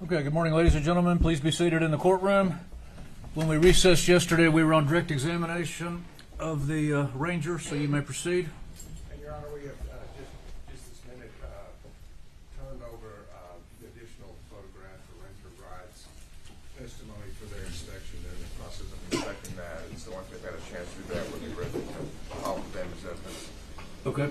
Okay, good morning, ladies and gentlemen. Please be seated in the courtroom. When we recessed yesterday, we were on direct examination of the ranger, so you may proceed. And Your Honor, we have just this minute turned over the additional photograph for Ranger Bride's testimony for their inspection. They're in the process of inspecting that, and so once they've had a chance to do that, we'll be ready to file with them as evidence. Okay.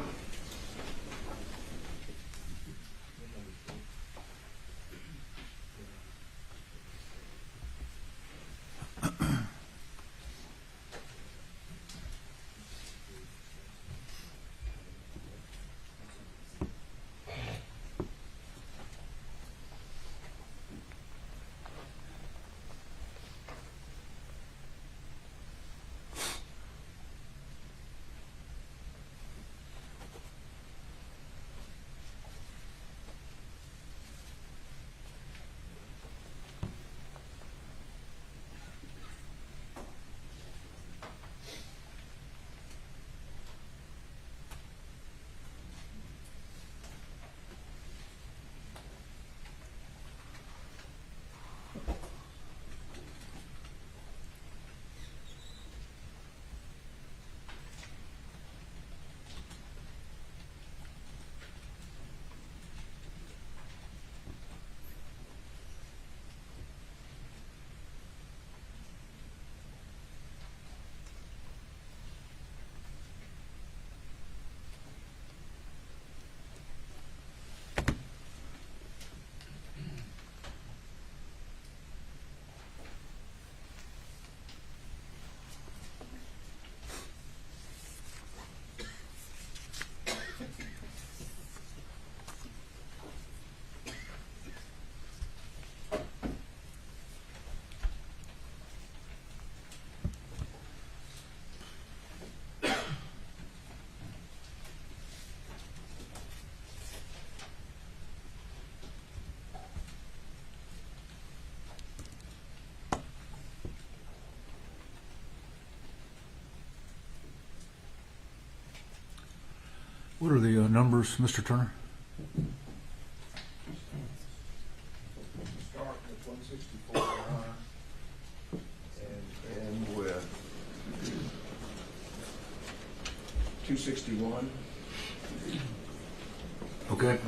What are the numbers, Mr. Turner? Start with 164, Your Honor, and end with 261. Okay.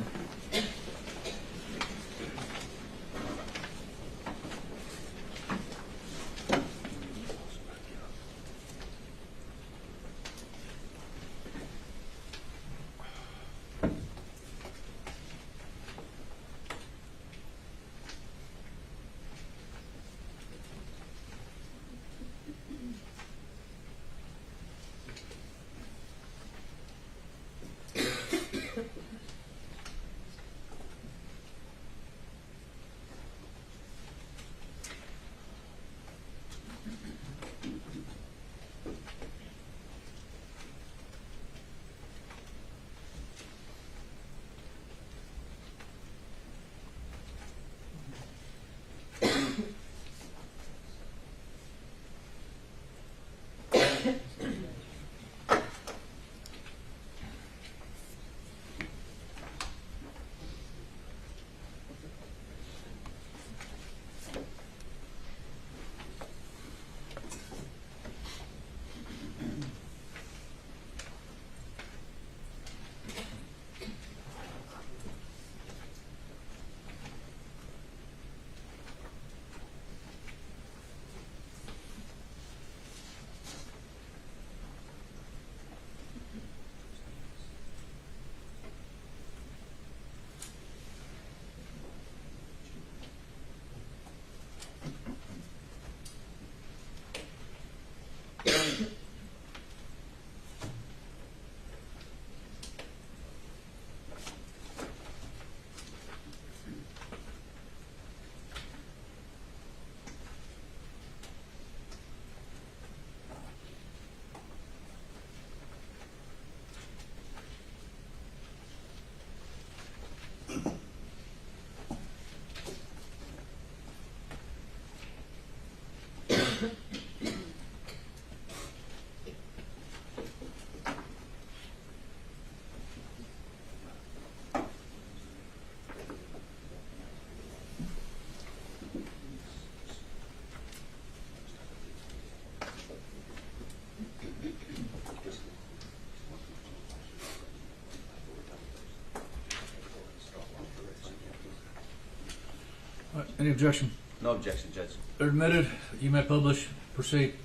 Any objection? No objection, Judge. They're admitted. You may publish. Proceed.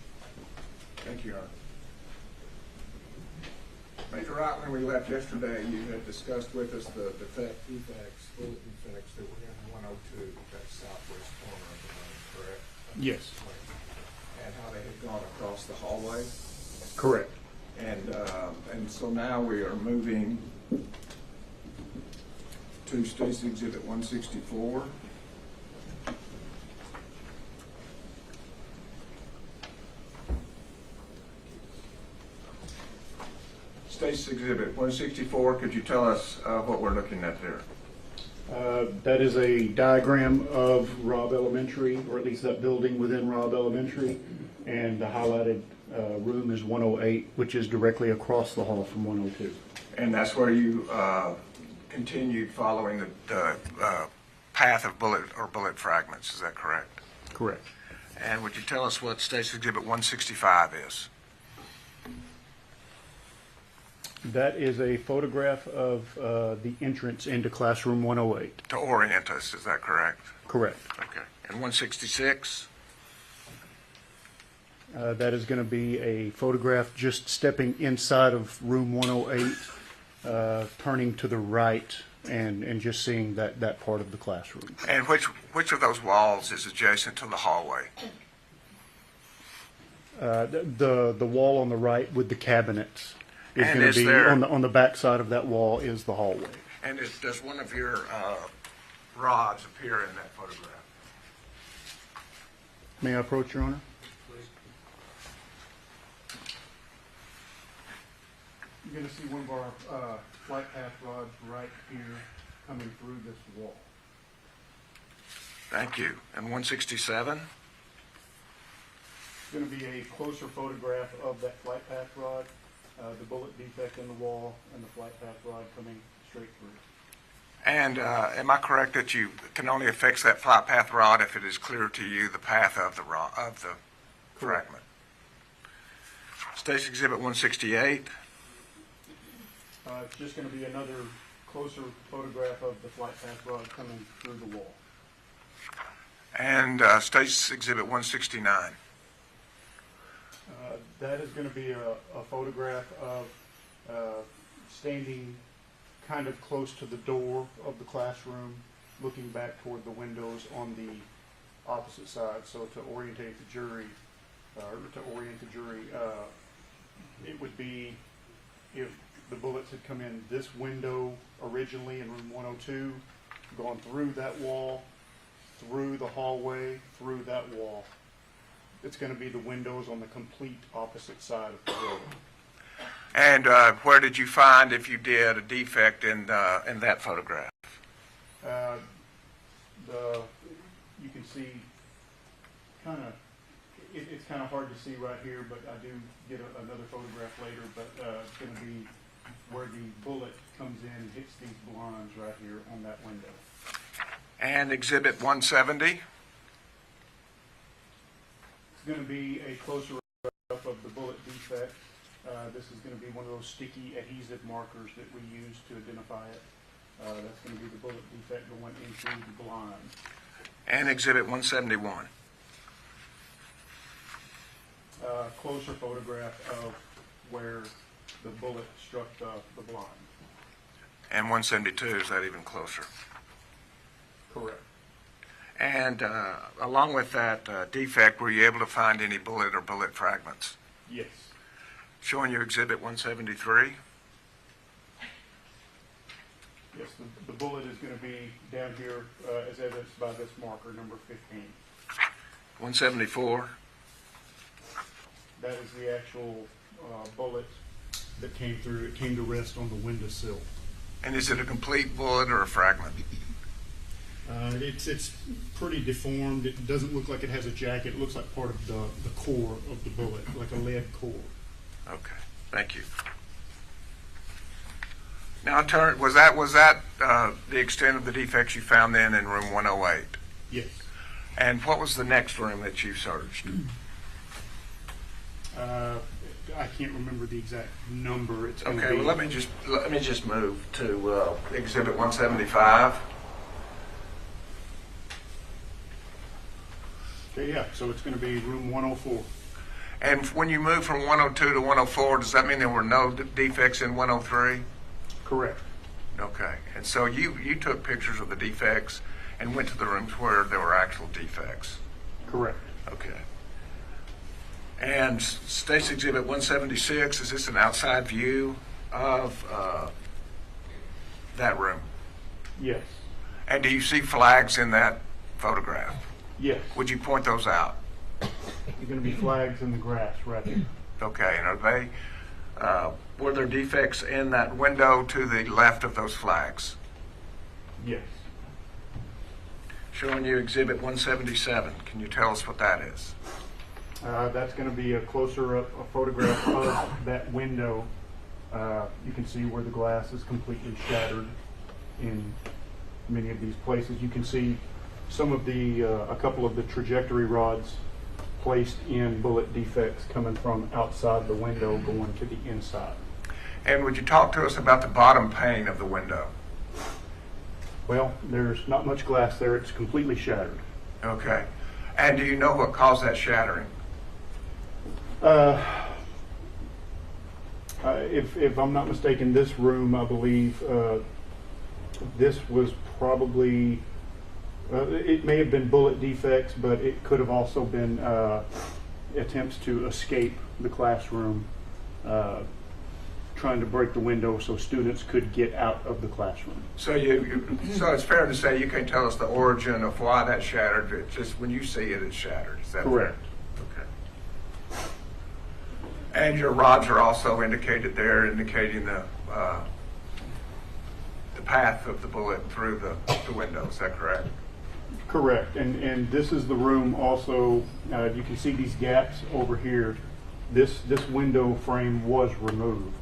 Thank you, Your Honor. Major Wright, when we left yesterday, you had discussed with us the defects, bullet defects that were in 102, that southwest corner of the room, correct? Yes. And how they had gone across the hallway. Correct. And so now we are moving to Stacy Exhibit 164. Stacy Exhibit 164, could you tell us what we're looking at there? That is a diagram of Robb Elementary, or at least that building within Robb Elementary, and the highlighted room is 108, which is directly across the hall from 102. And that's where you continued following the path of bullet fragments, is that correct? Correct. And would you tell us what Stacy Exhibit 165 is? That is a photograph of the entrance into classroom 108. To orient us, is that correct? Correct. Okay. And 166? That is going to be a photograph just stepping inside of room 108, turning to the right, and just seeing that part of the classroom. And which of those walls is adjacent to the hallway? The wall on the right with the cabinets is And going is to be there- on the back side of that wall is the hallway. And does one of your rods appear in that photograph? May I approach, Your Honor? You're going to see one of our flight path rods right here coming through this wall. Thank you. And 167? It's going to be a closer photograph of that flight path rod, the bullet defect in the wall, and the flight path rod coming straight through. And am I correct that you can only affix that flight path rod if it is clear to you the path of the fragment? Stacy Exhibit 168? It's just going to be another closer photograph of the flight path rod coming through the wall. And Stacy Exhibit 169? That is going to be a photograph of standing kind of close to the door of the classroom, looking back toward the windows on the opposite side. So to orientate the jury, it would be if the bullets had come in this window originally in room 102, gone through that wall, through the hallway, through that wall. It's going to be the windows on the complete opposite side of the building. And where did you find, if you did, a defect in that photograph? You can see it's kind of hard to see right here, but I do get another photograph later, but it's going to be where the bullet comes in and hits these blinds right here on that window. And Exhibit 170? It's going to be a closer up of the bullet defect. This is going to be one of those sticky adhesive markers that we use to identify it. That's going to be the bullet defect going into the blind. And Exhibit 171? Closer photograph of where the bullet struck the blind. And 172, is that even closer? Correct. And along with that defect, were you able to find any bullet or bullet fragments? Yes. Showing you Exhibit 173? Yes, the bullet is going to be down here as evidenced by this marker, number 15. 174? That is the actual bullet that came through. It came to rest on the windowsill. And is it a complete bullet or a fragment? It's pretty deformed. It doesn't look like it has a jacket. It looks like part of the core of the bullet, like a lead core. Okay, thank you. Now, was that the extent of the defects you found then in room 108? Yes. And what was the next room that you searched? I can't remember the exact number. It's going to Okay, be, well, let me just move to Exhibit 175. Okay, yeah, so it's going to be room 104. And when you move from 102 to 104, does that mean there were no defects in 103? Correct. Okay. And so you took pictures of the defects and went to the rooms where there were actual defects? Correct. Okay. And State's Exhibit 176, is this an outside view of that room? Yes. And do you see flags in that photograph? Yes. Would you point those out? There's going to be flags in the grass right here. Okay, and are they, were there defects in that window to the left of those flags? Yes. Showing you Exhibit 177, can you tell us what that is? That's going to be a closer up a photograph of that window. You can see where the glass is completely shattered in many of these places. You can see some of the, a couple of the trajectory rods placed in bullet defects coming from outside the window going to the inside. And would you talk to us about the bottom pane of the window? Well, there's not much glass there. It's completely shattered. Okay. And do you know what caused that shattering? If I'm not mistaken, this room, I believe, this was probably, it may have been bullet defects, but it could have also been attempts to escape the classroom, trying to break the window so students could get out of the classroom. So so it's fair to say you can tell us the origin of why that shattered. It's just when you see it, it's shattered. Is that Correct. Fair? Okay. And your rods are also indicated there, indicating the path of the bullet through the window. Is that correct? Correct. And this is the room also, you can see these gaps over here. This window frame was removed.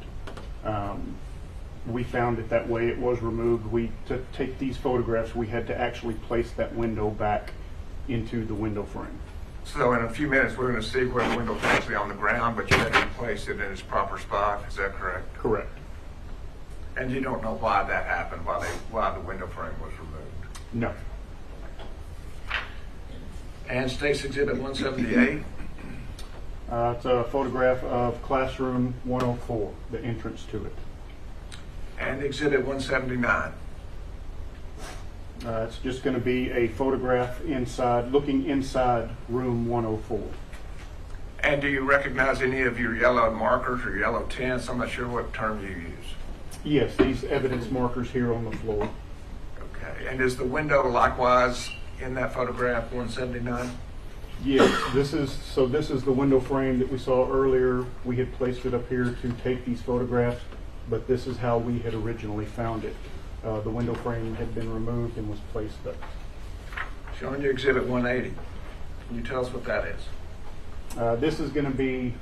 We found it that way. It was removed. To take these photographs, we had to actually place that window back into the window frame. So in a few minutes, we're going to see where the window is actually on the ground, but you had to place it in its proper spot. Is that correct? Correct. And you don't know why that happened, why the window frame was removed? No. And State's Exhibit 178? It's a photograph of classroom 104, the entrance to it. And Exhibit 179? It's just going to be a photograph inside, looking inside room 104. And do you recognize any of your yellow markers or yellow tints? I'm not sure what term you use. Yes, these evidence markers here on the floor. Okay. And is the window likewise in that photograph 179? Yes, this is the window frame that we saw earlier. We had placed it up here to take these photographs, but this is how we had originally found it. The window frame had been removed and was placed up. Showing you Exhibit 180. Can you tell us what that is? This is going to be,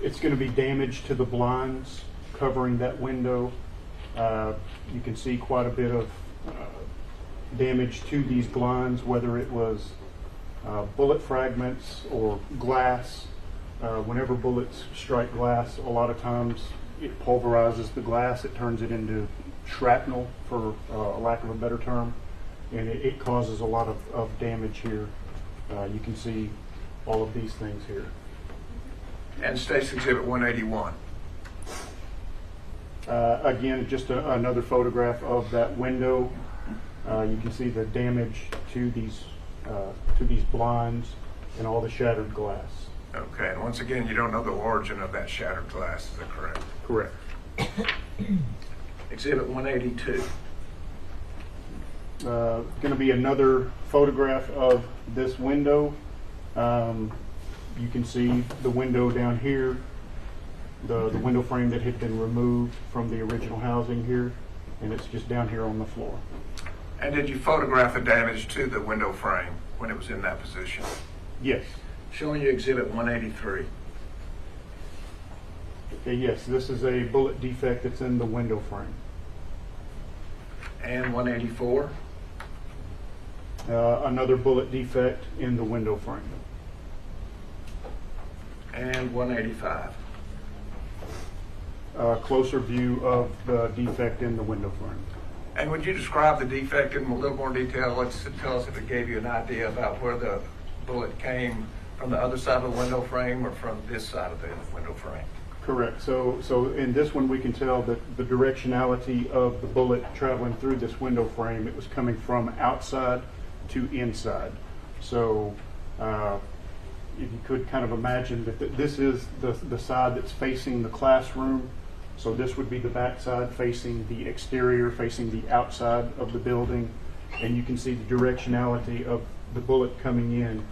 it's going to be damage to the blinds covering that window. You can see quite a bit of damage to these blinds, whether it was bullet fragments or glass. Whenever bullets strike glass, a lot of times it pulverizes the glass. It turns it into shrapnel, for a lack of a better term, and it causes a lot of damage here. You can see all of these things here. And State's Exhibit 181? Again, just another photograph of that window. You can see the damage to these blinds and all the shattered glass. Okay, and once again, you don't know the origin of that shattered glass, is that correct? Correct. Exhibit 182. Going to be another photograph of this window. You can see the window down here, the window frame that had been removed from the original housing here, and it's just down here on the floor. And did you photograph the damage to the window frame when it was in that position? Yes. Showing you Exhibit 183. Okay, yes, this is a bullet defect that's in the window frame. And 184. Another bullet defect in the window frame. And 185. Closer view of the defect in the window frame. And would you describe the defect in a little more detail? Let's tell us if it gave you an idea about where the bullet came from, the other side of the window frame or from this side of the window frame. Correct. So in this one, we can tell that the directionality of the bullet traveling through this window frame, it was coming from outside to inside. So if you could kind of imagine that this is the side that's facing the classroom. So this would be the back side facing the exterior, facing the outside of the building. And you can see the directionality of the bullet coming in.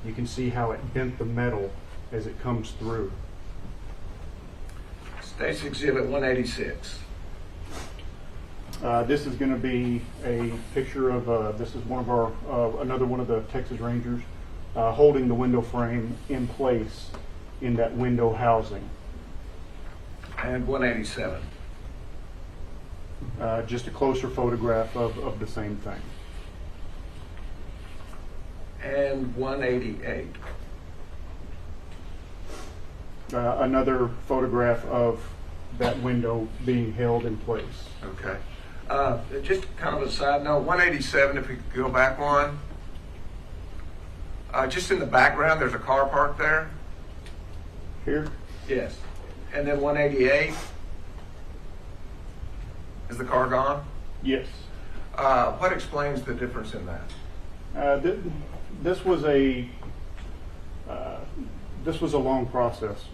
You can see how it bent the metal as it comes through. State's Exhibit 186. This is going to be a picture of, this is one of our, another one of the Texas Rangers holding the window frame in place in that window housing. And 187. Just a closer photograph of the same thing. And 188. Another photograph of that window being held in place. Okay. Just kind of a side note, 187, if we could go back one. Just in the background, there's a car parked there. Here? Yes. And then 188. Is the car gone? Yes. What explains the difference in that? This was a long process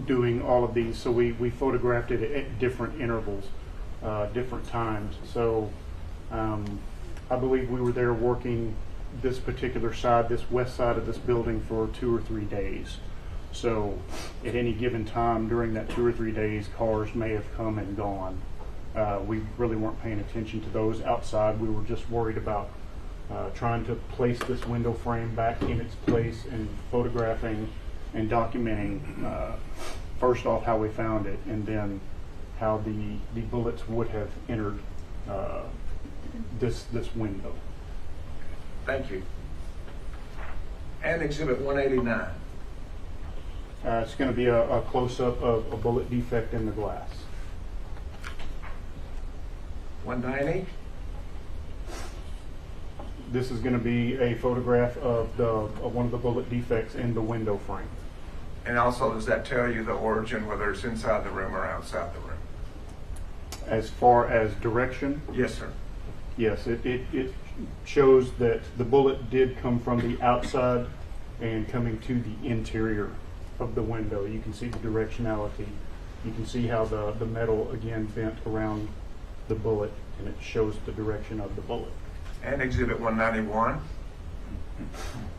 doing all of these, so we photographed it at different intervals, different times. So I believe we were there working this particular side, this west side of this building, for 2 or 3 days. So at any given time during that 2 or 3 days, cars may have come and gone. We really weren't paying attention to those outside. We were just worried about trying to place this window frame back in its place and photographing and documenting first off how we found it, and then how the bullets would have entered this window. Thank you. And Exhibit 189. It's going to be a close-up of a bullet defect in the glass. 190. This is going to be a photograph of one of the bullet defects in the window frame. And also, does that tell you the origin, whether it's inside the room or outside the room? As far as direction, Yes, sir. yes, it shows that the bullet did come from the outside and coming to the interior of the window. You can see the directionality. You can see how the metal again bent around the bullet, and it shows the direction of the bullet. And Exhibit 191.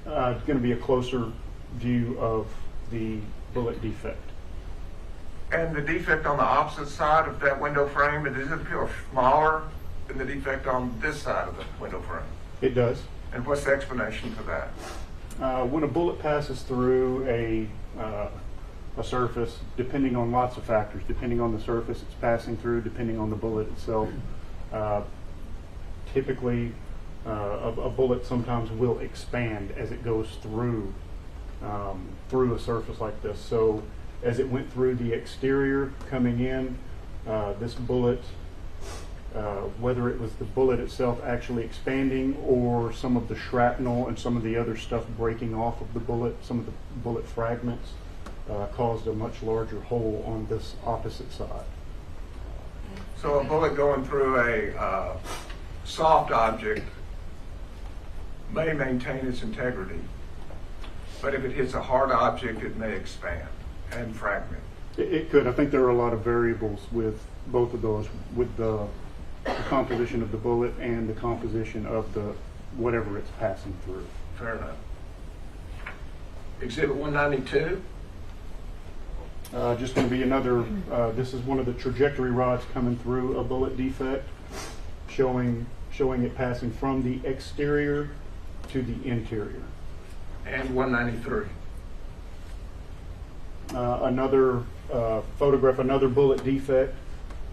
It's going to be a closer view of the bullet defect. And the defect on the opposite side of that window frame, does it appear smaller than the defect on this side of the window frame? It does. And what's the explanation for that? When a bullet passes through a surface, depending on lots of factors, depending on the surface it's passing through, depending on the bullet itself, typically a bullet sometimes will expand as it goes through a surface like this. So as it went through the exterior coming in, this bullet, whether it was the bullet itself actually expanding or some of the shrapnel and some of the other stuff breaking off of the bullet, some of the bullet fragments, caused a much larger hole on this opposite side. So a bullet going through a soft object may maintain its integrity, but if it hits a hard object, it may expand and fragment. It could. I think there are a lot of variables with both of those, with the composition of the bullet and the composition of the whatever it's passing through. Fair enough. Exhibit 192. Just going to be another, this is one of the trajectory rods coming through a bullet defect, showing it passing from the exterior to the interior. And 193. Another photograph, another bullet defect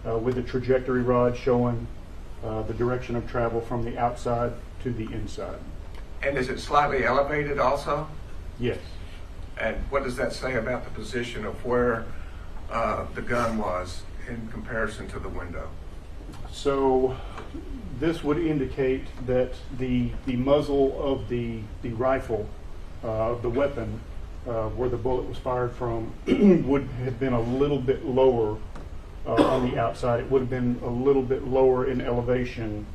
with a trajectory rod showing the direction of travel from the outside to the inside. And is it slightly elevated also? Yes. And what does that say about the position of where the gun was in comparison to the window? So this would indicate that the muzzle of the rifle, the weapon, where the bullet was fired from, would have been a little bit lower on the outside. It would have been a little bit lower in elevation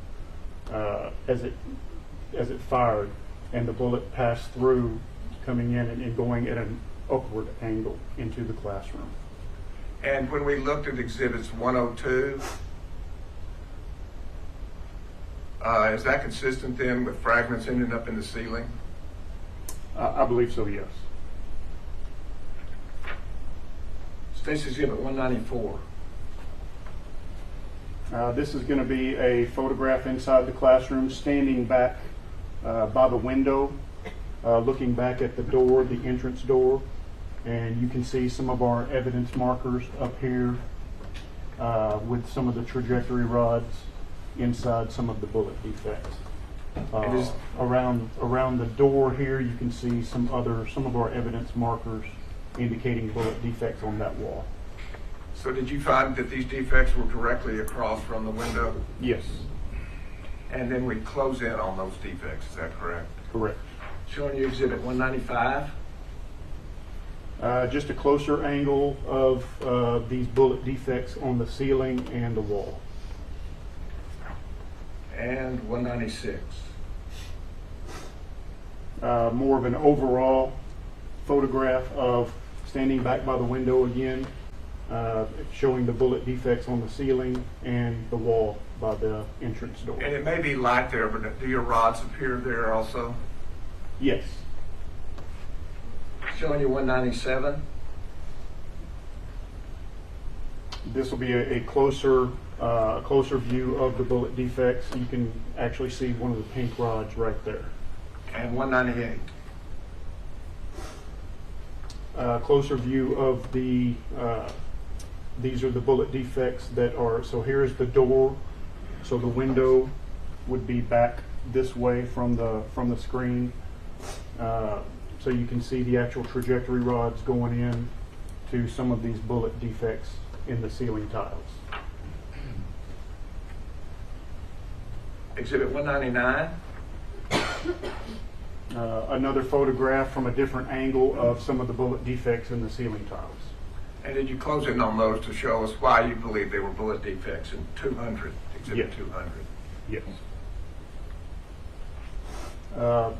as it fired, and the bullet passed through, coming in and going at an upward angle into the classroom. And when we looked at exhibits 102, is that consistent then with fragments ending up in the ceiling? I believe so, yes. State's exhibit 194. This is going to be a photograph inside the classroom, standing back by the window, looking back at the door, the entrance door, and you can see some of our evidence markers up here with some of the trajectory rods inside some of the bullet defects. Around the door here, you can see some of our evidence markers indicating bullet defects on that wall. So did you find that these defects were directly across from the window? Yes. And then we close in on those defects, is that correct? Correct. Showing you exhibit 195. Just a closer angle of these bullet defects on the ceiling and the wall. And 196. More of an overall photograph of standing back by the window again, showing the bullet defects on the ceiling and the wall by the entrance door. And it may be light there, but do your rods appear there also? Yes. Showing you 197. This will be a closer view of the bullet defects. You can actually see one of the pink rods right there. And 198. Closer view of the, these are the bullet defects that are, so here's the door. So the window would be back this way from the screen. So you can see the actual trajectory rods going in to some of these bullet defects in the ceiling tiles. Exhibit 199. Another photograph from a different angle of some of the bullet defects in the ceiling tiles. And did you close in on those to show us why you believe they were bullet defects in 200, exhibit Yes. 200? Yes.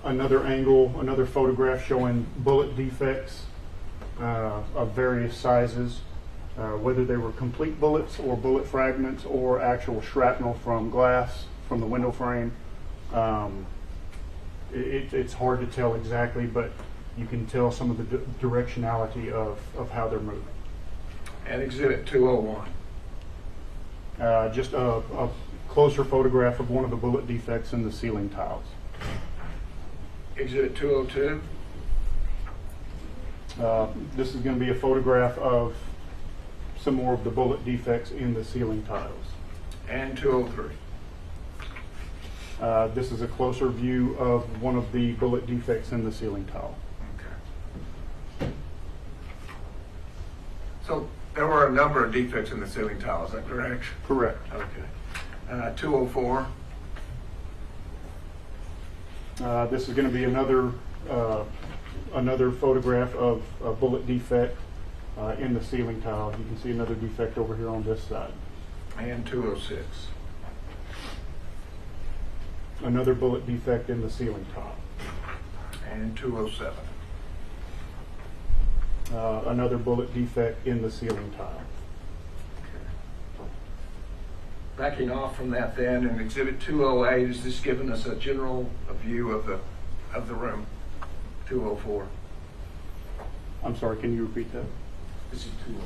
Another angle, another photograph showing bullet defects of various sizes, whether they were complete bullets or bullet fragments or actual shrapnel from glass from the window frame. It's hard to tell exactly, but you can tell some of the directionality of how they're moving. And exhibit 201. Just a closer photograph of one of the bullet defects in the ceiling tiles. Exhibit 202. This is going to be a photograph of some more of the bullet defects in the ceiling tiles. And 203. This is a closer view of one of the bullet defects in the ceiling tile. Okay. So there were a number of defects in the ceiling tile, is that correct? Correct. Okay. 204. This is going to be another photograph of a bullet defect in the ceiling tile. You can see another defect over here on this side. And 206. Another bullet defect in the ceiling tile. And 207. Another bullet defect in the ceiling tile. Backing off from that then, in exhibit 208, is this giving us a general view of the room? 204. I'm sorry, can you repeat that? This is 208.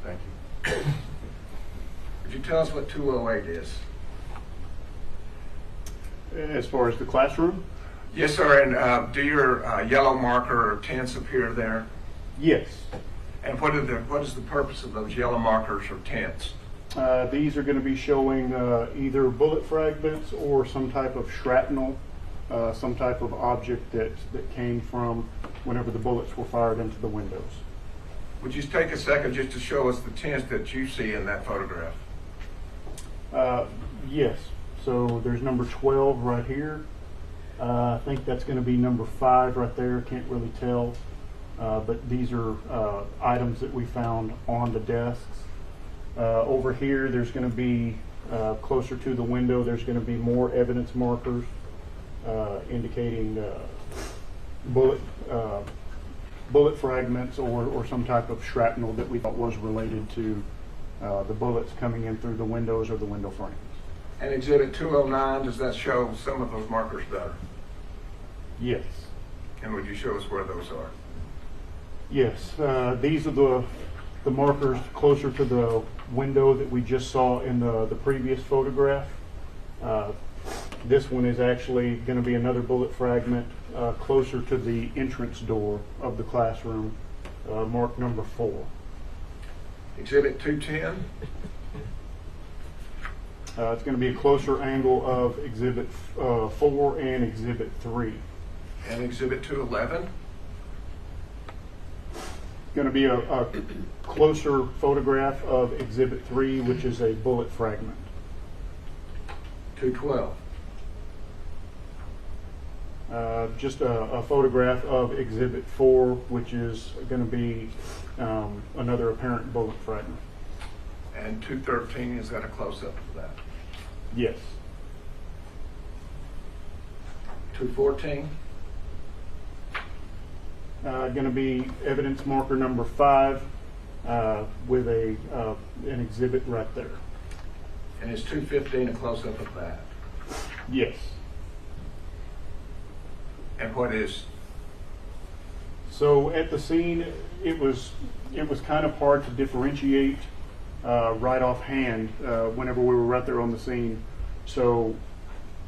Thank you. Could you tell us what 208 is? As far as the classroom? Yes, sir. And do your yellow marker or tents appear there? Yes. And what is the purpose of those yellow markers or tents? These are going to be showing either bullet fragments or some type of shrapnel some type of object that came from whenever the bullets were fired into the windows. Would you take a second just to show us the tents that you see in that photograph? Yes. So there's number 12 right here. I think that's going to be number 5 right there. Can't really tell. But these are items that we found on the desks. Over here, there's going to be closer to the window, there's going to be more evidence markers indicating bullet fragments or some type of shrapnel that we thought was related to the bullets coming in through the windows or the window frames. And Exhibit 209, does that show some of those markers better? Yes. And would you show us where those are? Yes. These are the markers closer to the window that we just saw in the previous photograph. This one is actually going to be another bullet fragment closer to the entrance door of the classroom, marked number 4. Exhibit 210? It's going to be a closer angle of Exhibit 4 and Exhibit 3. And Exhibit 211? Going to be a closer photograph of Exhibit 3, which is a bullet fragment. 212? Just a photograph of Exhibit 4, which is going to be another apparent bullet fragment. And 213 has got a close-up of that. Yes. 214? Going to be evidence marker number 5 with an exhibit right there. And is 215 a close-up of that? Yes. And what is? So at the scene, it was kind of hard to differentiate right offhand whenever we were right there on the scene. So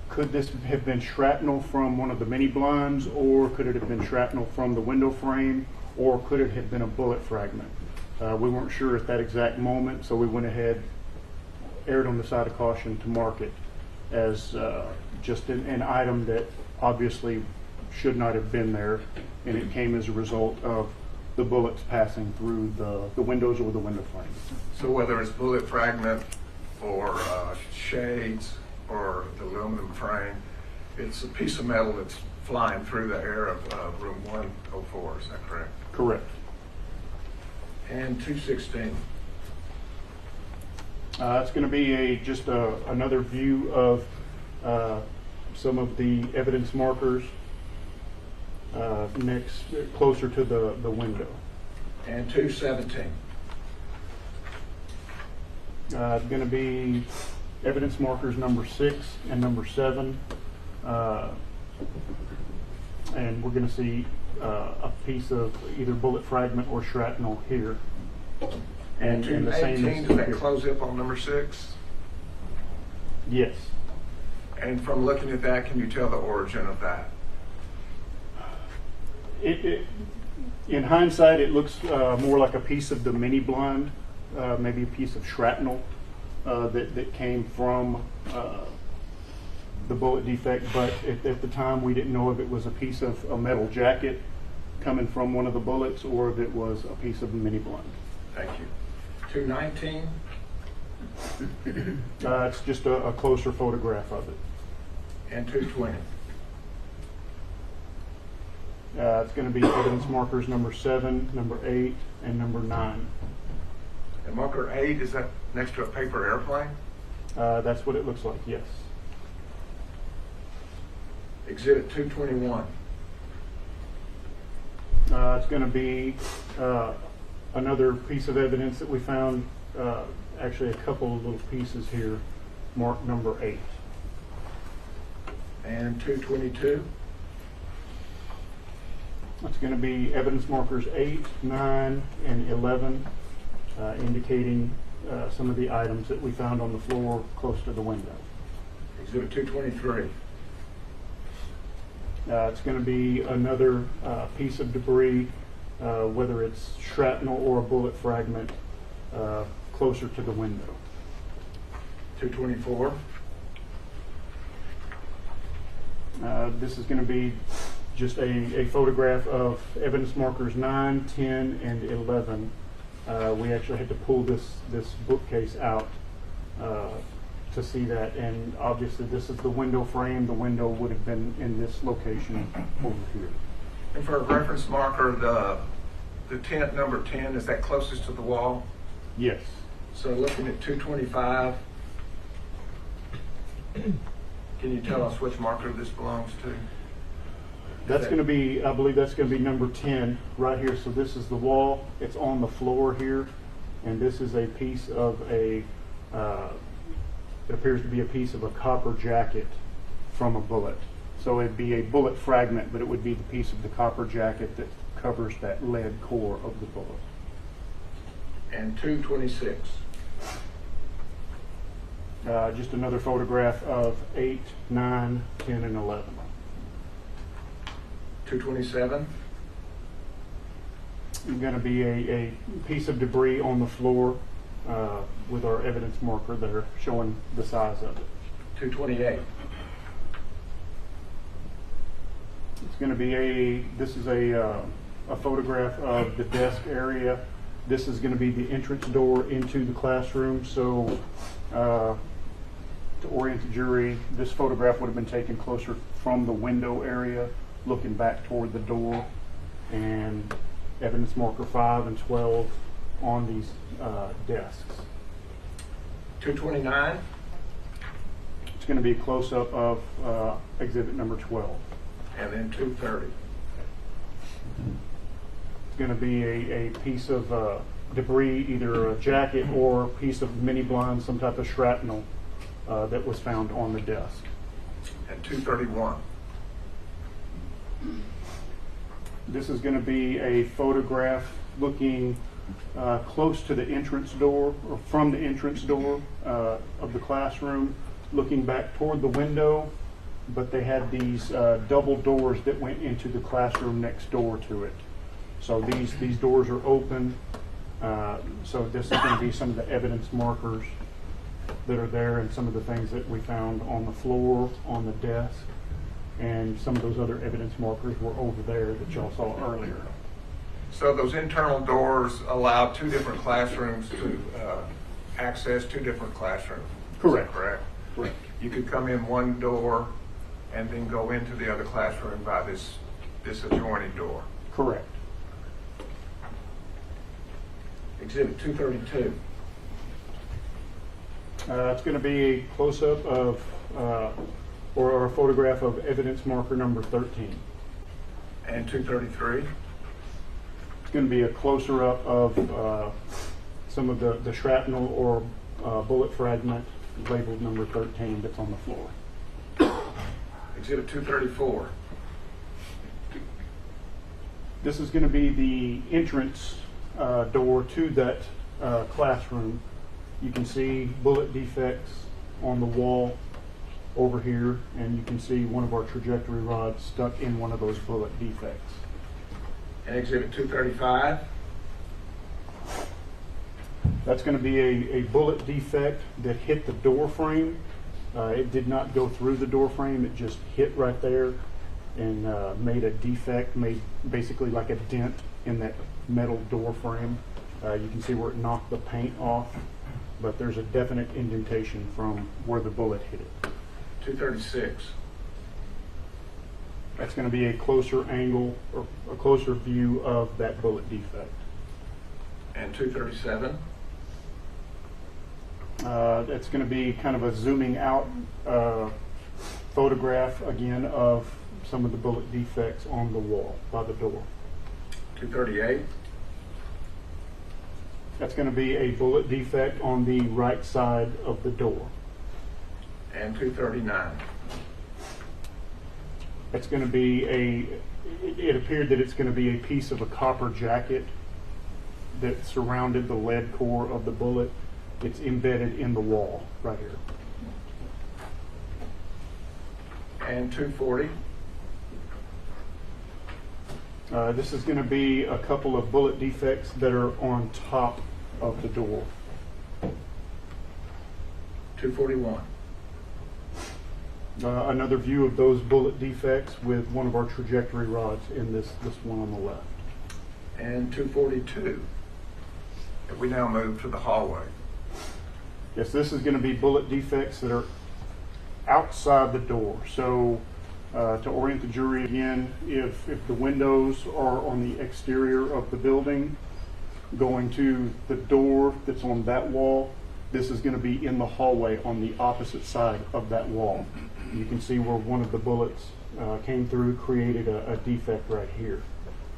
could this have been shrapnel from one of the mini blinds, or could it have been shrapnel from the window frame, or could it have been a bullet fragment? We weren't sure at that exact moment, so we went ahead, erred on the side of caution to mark it as just an item that obviously should not have been there, and it came as a result of the bullets passing through the windows or the window frames. So whether it's bullet fragment or shades or the aluminum frame, it's a piece of metal that's flying through the air of room 104, is that correct? Correct. And 216? It's going to be just another view of some of the evidence markers next, closer to the window. And 217? It's going to be evidence markers number 6 and number 7. And we're going to see a piece of either bullet fragment or shrapnel here. And the same 218, as does that here. close up on number 6? Yes. And from looking at that, can you tell the origin of that? In hindsight, it looks more like a piece of the mini blind, maybe a piece of shrapnel that came from the bullet defect, but at the time we didn't know if it was a piece of a metal jacket coming from one of the bullets or if it was a piece of the mini blind. Thank you. 219? It's just a closer photograph of it. And 220? It's going to be evidence markers number 7, number 8, and number 9. And marker 8, is that next to a paper airplane? That's what it looks like, yes. Exhibit 221? It's going to be another piece of evidence that we found, actually a couple of little pieces here, marked number 8. And 222? It's going to be evidence markers 8, 9, and 11, indicating some of the items that we found on the floor close to the window. Exhibit 223? It's going to be another piece of debris, whether it's shrapnel or a bullet fragment, closer to the window. 224? This is going to be just a photograph of evidence markers 9, 10, and 11. We actually had to pull this bookcase out to see that, and obviously this is the window frame. The window would have been in this location over here. And for a reference marker, the tent number 10, is that closest to the wall? Yes. So looking at 225, can you tell us which marker this belongs to? That's going to be, I believe that's going to be number 10 right here. So this is the wall. It's on the floor here, and this is a piece of it appears to be a piece of a copper jacket from a bullet. So it'd be a bullet fragment, but it would be the piece of the copper jacket that covers that lead core of the bullet. And 226. Just another photograph of 8, 9, 10, and 11. 227. It's going to be a piece of debris on the floor with our evidence marker there showing the size of it. 228. It's going to be this is a photograph of the desk area. This is going to be the entrance door into the classroom. So to orient the jury, this photograph would have been taken closer from the window area, looking back toward the door, and evidence marker 5 and 12 on these desks. 229. It's going to be a close-up of exhibit number 12. And then 230. It's going to be a piece of debris, either a jacket or a piece of mini blind, some type of shrapnel that was found on the desk. And 231. This is going to be a photograph looking close to the entrance door, or from the entrance door of the classroom, looking back toward the window, but they had these double doors that went into the classroom next door to it. So these doors are open. So this is going to be some of the evidence markers that are there, and some of the things that we found on the floor, on the desk, and some of those other evidence markers were over there that y'all saw earlier. So those internal doors allow two different classrooms to access two different classrooms. Correct. Is that correct? Correct. You could come in one door and then go into the other classroom by this adjoining door. Correct. Exhibit 232. It's going to be a close-up of, or a photograph of evidence marker number 13. And 233. It's going to be a closer-up of some of the shrapnel or bullet fragment labeled number 13 that's on the floor. Exhibit 234. This is going to be the entrance door to that classroom. You can see bullet defects on the wall over here, and you can see one of our trajectory rods stuck in one of those bullet defects. And exhibit 235. That's going to be a bullet defect that hit the door frame. It did not go through the door frame. It just hit right there and made a defect, made basically like a dent in that metal door frame. You can see where it knocked the paint off, but there's a definite indentation from where the bullet hit it. 236. That's going to be a closer angle or a closer view of that bullet defect. And 237. That's going to be kind of a zooming out photograph again of some of the bullet defects on the wall by the door. 238. That's going to be a bullet defect on the right side of the door. And 239. It's going to be it appeared that it's going to be a piece of a copper jacket that surrounded the lead core of the bullet. It's embedded in the wall right here. And 240. This is going to be a couple of bullet defects that are on top of the door. 241. Another view of those bullet defects with one of our trajectory rods in this one on the left. And 242, if we now move to the hallway. Yes, this is going to be bullet defects that are outside the door. So to orient the jury again, if the windows are on the exterior of the building, going to the door that's on that wall, this is going to be in the hallway on the opposite side of that wall. You can see where one of the bullets came through, created a defect right here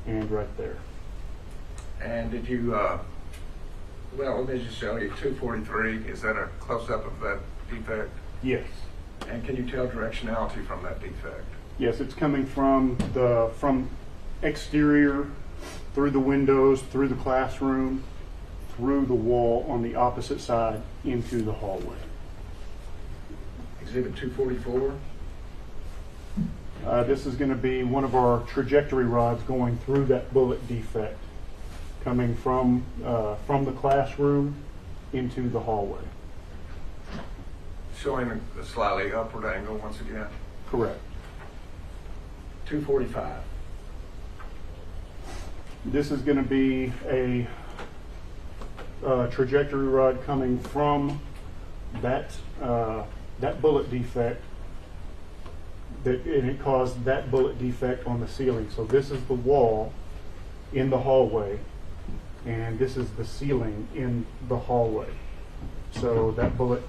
and right there. And did you, well, let me just show you, 243, is that a close-up of that defect? Yes. And can you tell directionality from that defect? Yes, it's coming from exterior, through the windows, through the classroom, through the wall on the opposite side into the hallway. Exhibit 244? This is going to be one of our trajectory rods going through that bullet defect, coming from the classroom into the hallway. Showing a slightly upward angle once again. Correct. 245. This is going to be a trajectory rod coming from that bullet defect, and it caused that bullet defect on the ceiling. So this is the wall in the hallway, and this is the ceiling in the hallway. So that bullet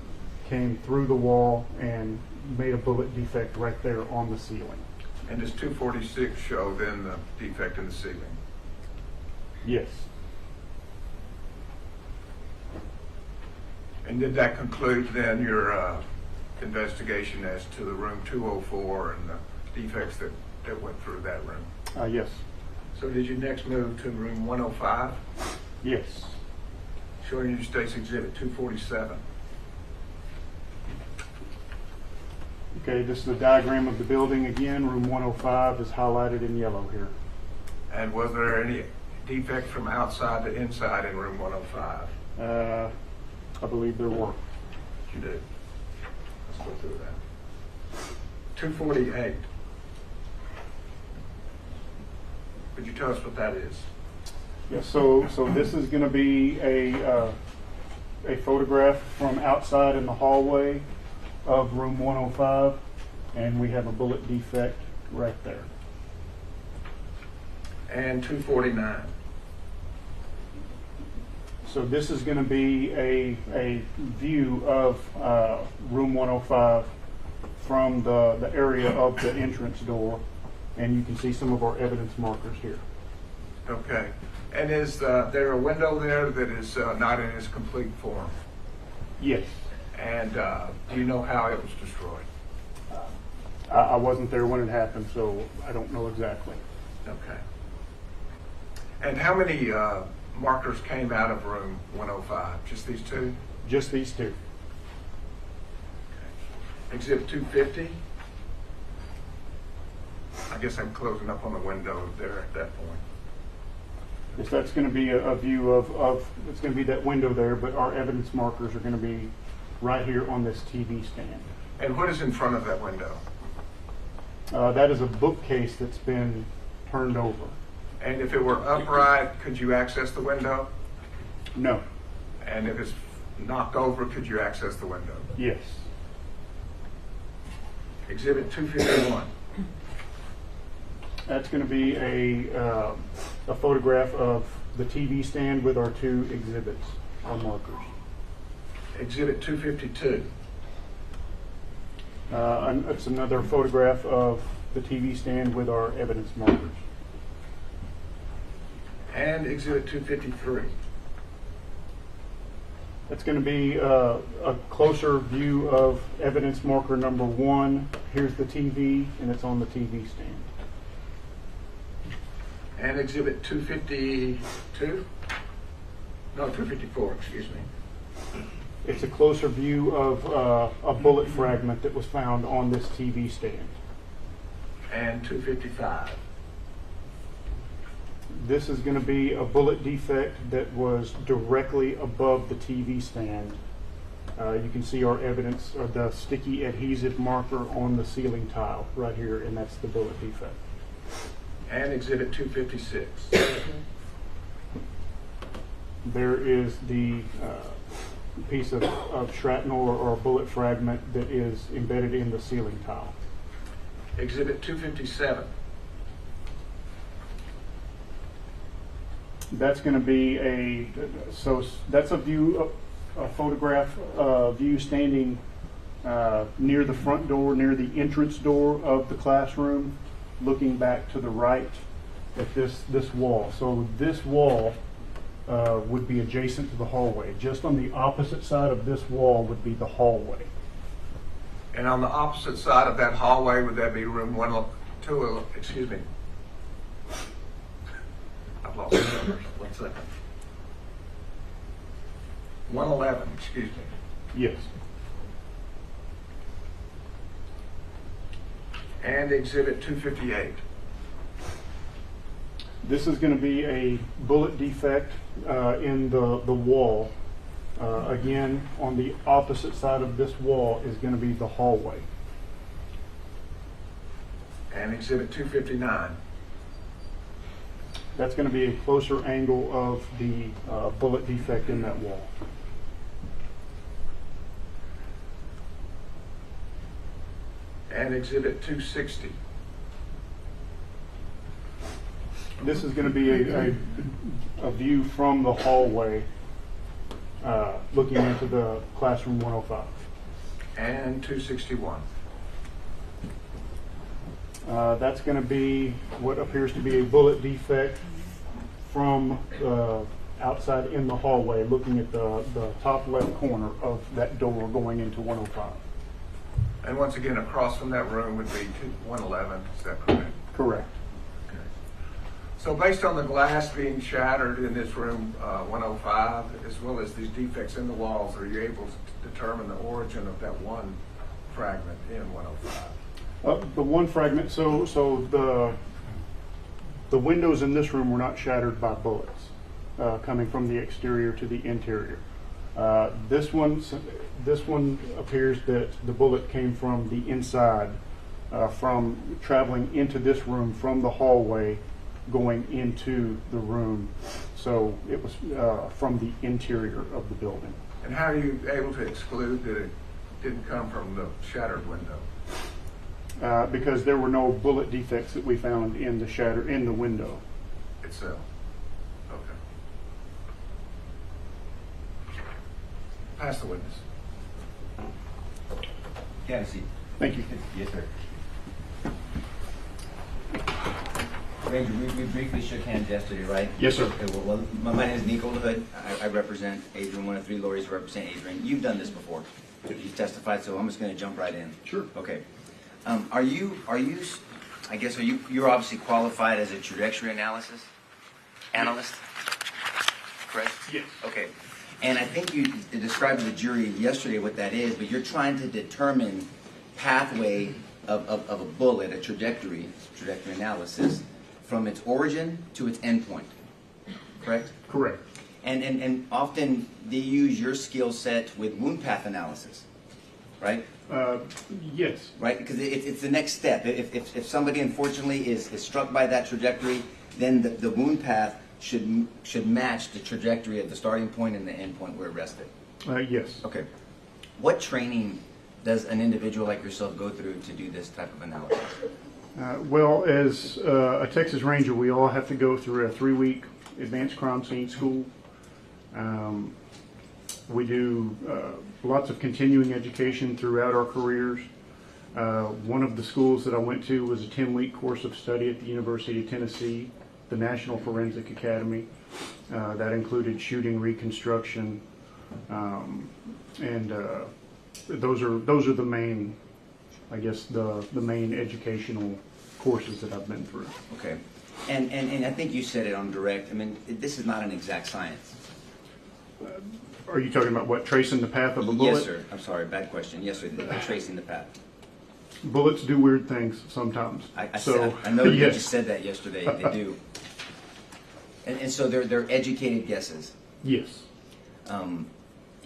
came through the wall and made a bullet defect right there on the ceiling. And does 246 show then the defect in the ceiling? Yes. And did that conclude then your investigation as to the room 204 and the defects that went through that room? Yes. So did you next move to room 105? Yes. Showing you State's Exhibit 247. Okay, this is the diagram of the building again. Room 105 is highlighted in yellow here. And was there any defect from outside to inside in room 105? I believe there were. You did. Let's go through that. 248. Could you tell us what that is? Yes. So this is going to be a photograph from outside in the hallway of room 105, and we have a bullet defect right there. And 249. So this is going to be a view of room 105 from the area of the entrance door, and you can see some of our evidence markers here. Okay. And is there a window there that is not in its complete form? Yes. And do you know how it was destroyed? I wasn't there when it happened, so I don't know exactly. Okay. And how many markers came out of room 105? Just these two? Just these two. Okay. Exhibit 250? I guess I'm closing up on the window there at that point. Yes, that's going to be a view of it's going to be that window there, but our evidence markers are going to be right here on this TV stand. And what is in front of that window? That is a bookcase that's been turned over. And if it were upright, could you access the window? No. And if it's knocked over, could you access the window? Yes. Exhibit 251. That's going to be a photograph of the TV stand with our two exhibits, our markers. Exhibit 252. It's another photograph of the TV stand with our evidence markers. And Exhibit 253. That's going to be a closer view of evidence marker number 1. Here's the TV, and it's on the TV stand. And Exhibit 252? No, 254, excuse me. It's a closer view of a bullet fragment that was found on this TV stand. And 255. This is going to be a bullet defect that was directly above the TV stand You can see our evidence of the sticky adhesive marker on the ceiling tile right here, and that's the bullet defect. And Exhibit 256. There is the piece of shrapnel or bullet fragment that is embedded in the ceiling tile. Exhibit 257. That's going to be that's a view, a photograph view standing near the front door, near the entrance door of the classroom, looking back to the right at this wall. So this wall would be adjacent to the hallway. Just on the opposite side of this wall would be the hallway. And on the opposite side of that hallway, would that be room 102? Excuse me. I've lost the numbers. 1 second. 111, excuse me. Yes. And Exhibit 258. This is going to be a bullet defect in the wall. Again, on the opposite side of this wall is going to be the hallway. And Exhibit 259. That's going to be a closer angle of the bullet defect in that wall. And Exhibit 260. This is going to be a view from the hallway looking into the classroom 105. And 261. That's going to be what appears to be a bullet defect from outside in the hallway, looking at the top left corner of that door going into 105. And once again, across from that room would be 111. Is that correct? Correct. Okay. So based on the glass being shattered in this room 105, as well as these defects in the walls, are you able to determine the origin of that one fragment in 105? The one fragment, so the windows in this room were not shattered by bullets coming from the exterior to the interior. This one appears that the bullet came from the inside, from traveling into this room from the hallway, going into the room. So it was from the interior of the building. And how are you able to exclude that it didn't come from the shattered window? Because there were no bullet defects that we found in the window Itself? Okay. Pass the witness. Have a seat. Thank you. Yes, sir. Ranger, we briefly shook hands yesterday, right? Yes, sir. Okay, well, my name is Nico LaHood. I represent Adrian, one of 3 lawyers who represent Adrian. You've done this before. You've testified, so I'm just going to jump right in. Sure. Okay. You're obviously qualified as a trajectory analyst, correct? Yes. Okay. And I think you described to the jury yesterday what that is, but you're trying to determine pathway of a bullet, a trajectory analysis, from its origin to its endpoint, correct? Correct. And often they use your skill set with wound path analysis, right? Yes. Right, because it's the next step. If somebody unfortunately is struck by that trajectory, then the wound path should match the trajectory of the starting point and the end point where it rested. Yes. Okay. What training does an individual like yourself go through to do this type of analysis? Well, as a Texas Ranger, we all have to go through a 3-week advanced crime scene school. We do lots of continuing education throughout our careers. One of the schools that I went to was a 10-week course of study at the University of Tennessee, the National Forensic Academy. That included shooting reconstruction, and those are the main, I guess, the main educational courses that I've been through. Okay. And I think you said it on direct. I mean, this is not an exact science. Are you talking about what, tracing the path of a bullet? Yes, sir. I'm sorry, bad question. Yes, sir. Tracing the path. Bullets do weird things sometimes. I know yes. you just said that yesterday. They do. And so they're educated guesses. Yes.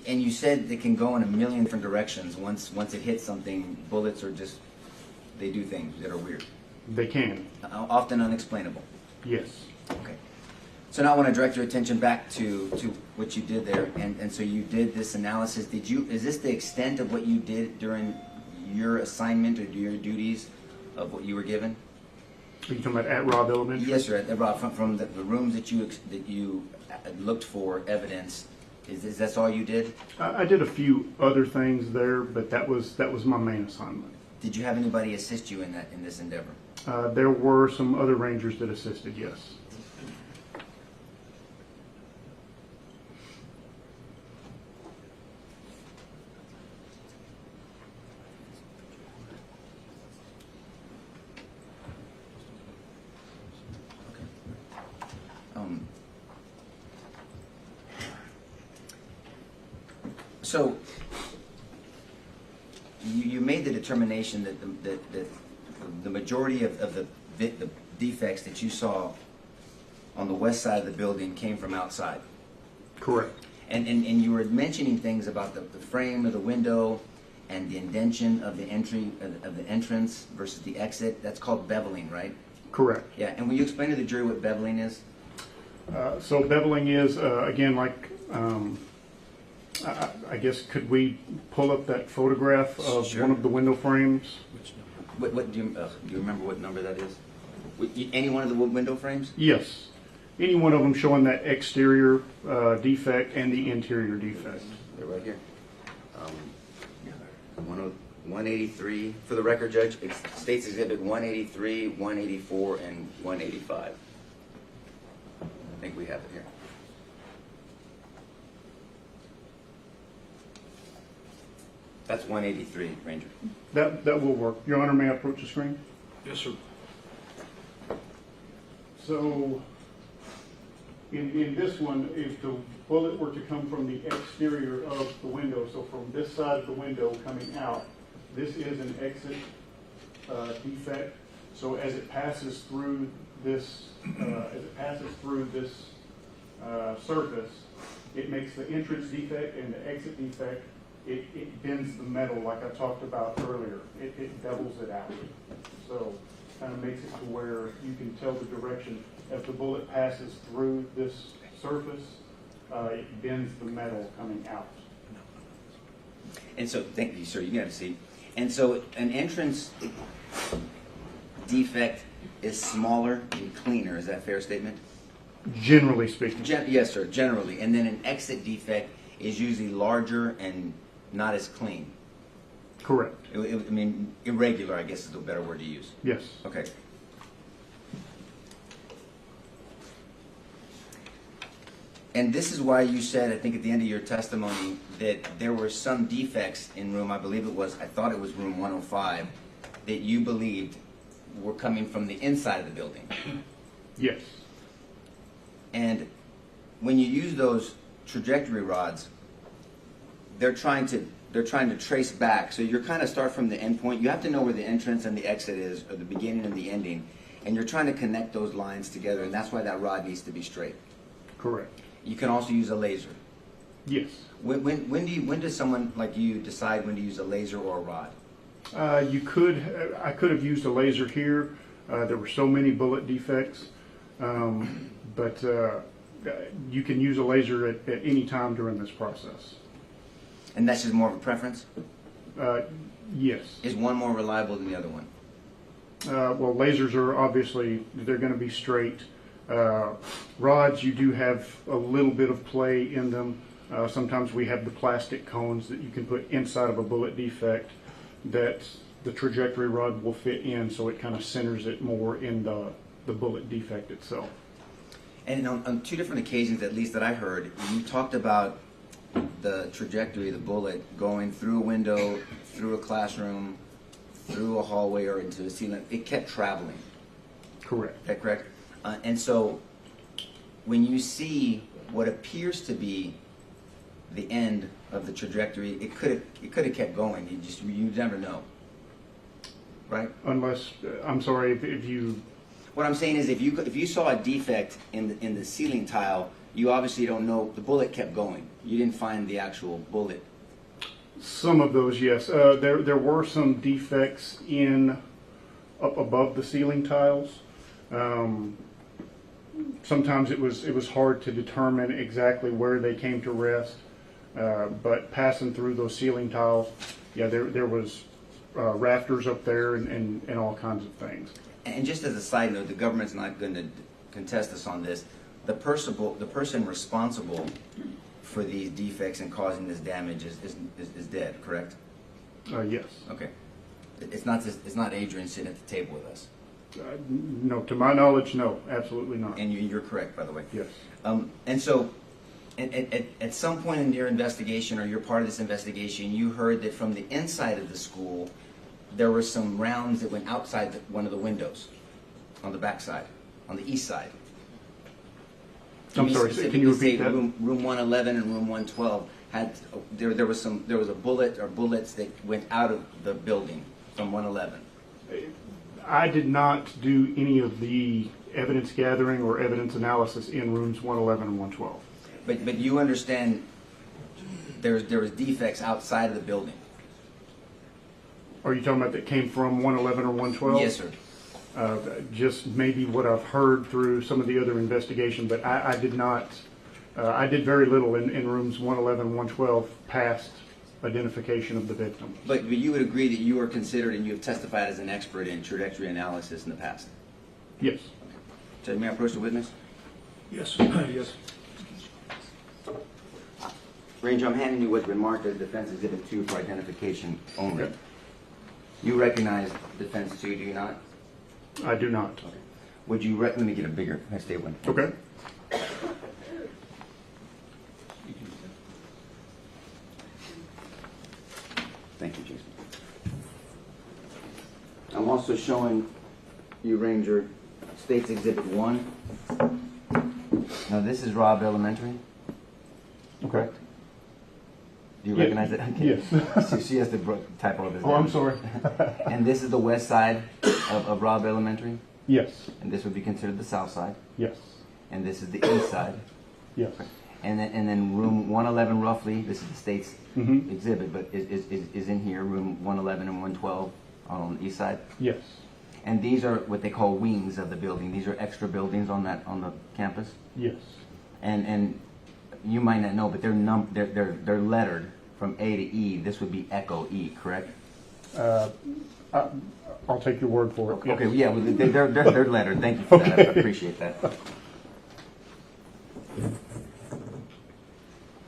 And you said it can go in a million different directions. Once it hits something, bullets are just, they do things that are weird. They can. Often unexplainable. Yes. Okay. So now I want to direct your attention back to what you did there. And so you did this analysis. Is this the extent of what you did during your assignment or your duties of what you were given? Are you talking about at Robb Elementary? Yes, sir. Rob, from the rooms that you looked for evidence, is that's all you did? I did a few other things there, but that was my main assignment. Did you have anybody assist you in this endeavor? There were some other rangers that assisted, yes. So you made the determination that the majority of the defects that you saw on the west side of the building came from outside. Correct. And you were mentioning things about the frame of the window and the indention of the entrance versus the exit. That's called beveling, right? Correct. Yeah. And will you explain to the jury what beveling is? So beveling is, again, like, I guess, could we pull up that photograph of Sure. one of the window frames? What do you remember what number that is? Any one of the window frames? Yes. Any one of them showing that exterior defect and the interior defect. They're right here. 183. For the record, Judge, it states Exhibit 183, 184, and 185. I think we have it here. That's 183, Ranger. That will work. Your Honor, may I approach the screen? Yes, sir. So, in this one, if the bullet were to come from the exterior of the window, so from this side of the window coming out, this is an exit defect. So as it passes through this, surface, it makes the entrance defect and the exit defect. It bends the metal, like I talked about earlier. It doubles it out. So kind of makes it to where you can tell the direction. As the bullet passes through this surface, it bends the metal coming out. And so, thank you, sir. You got to see. And so, an entrance defect is smaller and cleaner. Is that a fair statement? Generally speaking. Yes, sir. Generally, and then an exit defect is usually larger and not as clean. Correct. I mean, irregular, I guess is the better word to use. Yes. Okay. And this is why you said, I think at the end of your testimony, that there were some defects in room, I thought it was room 105, that you believed were coming from the inside of the building. Yes. And when you use those trajectory rods, they're trying to trace back. So you're kind of start from the end point. You have to know where the entrance and the exit is, or the beginning and the ending. And you're trying to connect those lines together, and that's why that rod needs to be straight. Correct. You can also use a laser. Yes. When does someone like you decide when to use a laser or a rod? I could have used a laser here. There were so many bullet defects, but you can use a laser at any time during this process. And that's just more of a preference? Yes. Is one more reliable than the other one? Well, lasers are obviously, they're going to be straight. Rods, you do have a little bit of play in them. Sometimes we have the plastic cones that you can put inside of a bullet defect that the trajectory rod will fit in, so it kind of centers it more in the bullet defect itself. And on two different occasions, at least that I heard, you talked about the trajectory of the bullet going through a window, through a classroom, through a hallway, or into a ceiling. It kept traveling. Correct. Is that correct? And so when you see what appears to be the end of the trajectory, it could have kept going. You never know, right? Unless, I'm sorry, if you... What I'm saying is, if you saw a defect in the ceiling tile you obviously don't know, the bullet kept going. You didn't find the actual bullet. Some of those, yes. There were some defects up above the ceiling tiles. Sometimes it was hard to determine exactly where they came to rest, but passing through those ceiling tiles, yeah, there was rafters up there and all kinds of things. And just as a side note, the government's not going to contest us on this. The person responsible for these defects and causing this damage is dead, correct? Yes. Okay. It's not Adrian sitting at the table with us. No, to my knowledge, no, absolutely not. And you're correct, by the way. Yes. And so, at some point in your investigation, or you're part of this investigation, you heard that from the inside of the school, there were some rounds that went outside one of the windows, on the back side, on the east side. I'm sorry, can you repeat that? Room 111 and room 112 had there was a bullet or bullets that went out of the building from 111. I did not do any of the evidence gathering or evidence analysis in rooms 111 and 112. But you understand there was defects outside of the building. Are you talking about that came from 111 or 112? Yes, sir. Just maybe what I've heard through some of the other investigation, but I did not. I did very little in rooms 111 and 112 past identification of the victim. But you would agree that you are considered and you have testified as an expert in trajectory analysis in the past? Yes. So may I approach the witness? Yes. Yes. Ranger, I'm handing you what's been marked as Defense Exhibit 2 for identification only. Okay. You recognize Defense 2, do you not? I do not. Okay. Would you, let me get a bigger, can I stay one? Okay. Thank you, Jason. I'm also showing you, Ranger, State's Exhibit 1. Now, this is Robb Elementary. Okay. Do you recognize it? Okay. Yes. She has to type all this Oh, down. I'm sorry. And this is the west side of Robb Elementary. Yes. And this would be considered the south side. Yes. And this is the east side. Yes. And then room 111 roughly, this is the state's Mm-hmm. exhibit, but is in here, room 111 and 112 on the east side. Yes. And these are what they call wings of the building. These are extra buildings on the campus. Yes. And you might not know, but they're lettered from A to E. This would be Echo E, correct? I'll take your word for it. Okay, Yes. yeah, well, they're lettered. Thank you for that. I appreciate that.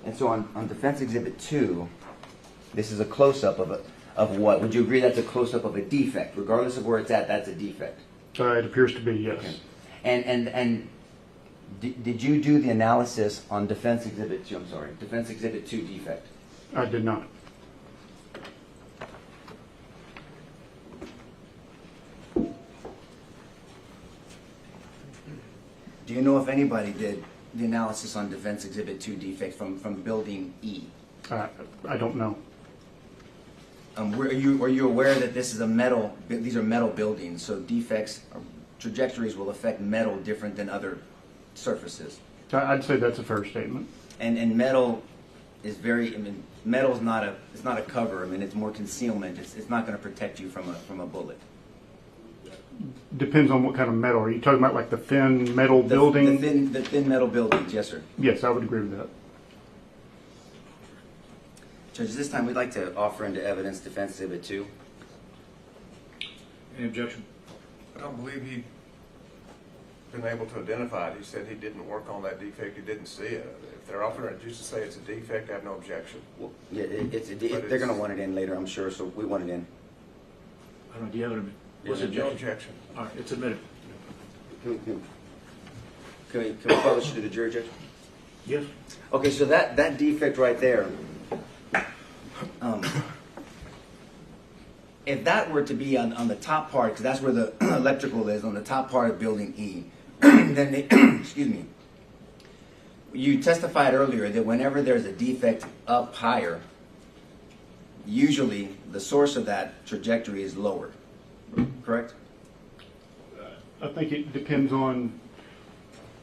And so on Defense Exhibit 2, this is a close-up of what? Would you agree that's a close-up of a defect? Regardless of where it's at, that's a defect. It appears to be, yes. Okay. And did you do the analysis on Defense Exhibit 2? I'm sorry, Defense Exhibit 2 defect? I did not. Do you know if anybody did the analysis on Defense Exhibit 2 defect from Building E? I don't know. Are you aware that this is these are metal buildings, so defects or trajectories will affect metal different than other surfaces? I'd say that's a fair statement. And metal is metal's it's not a cover. I mean, it's more concealment. It's not going to protect you from a bullet. Depends on what kind of metal. Are you talking about like the thin metal building? The thin metal buildings, yes, sir. Yes, I would agree with that. Judge, this time we'd like to offer into evidence Defense Exhibit 2. Any objection? I don't believe he'd been able to identify it. He said he didn't work on that defect, he didn't see it. If they're offering it just to say it's a defect, I have no objection. Well, yeah, they're going to want it in later, I'm sure, so we want it in. I don't know, do you have it? What's There's the no objection? objection. All right, it's admitted. Can we publish it to the jury, Judge? Yes. Okay, so that defect right there, if that were to be on the top part, because that's where the electrical is, on the top part of Building E, then excuse me, you testified earlier that whenever there's a defect up higher, usually the source of that trajectory is lower, correct? I think it depends on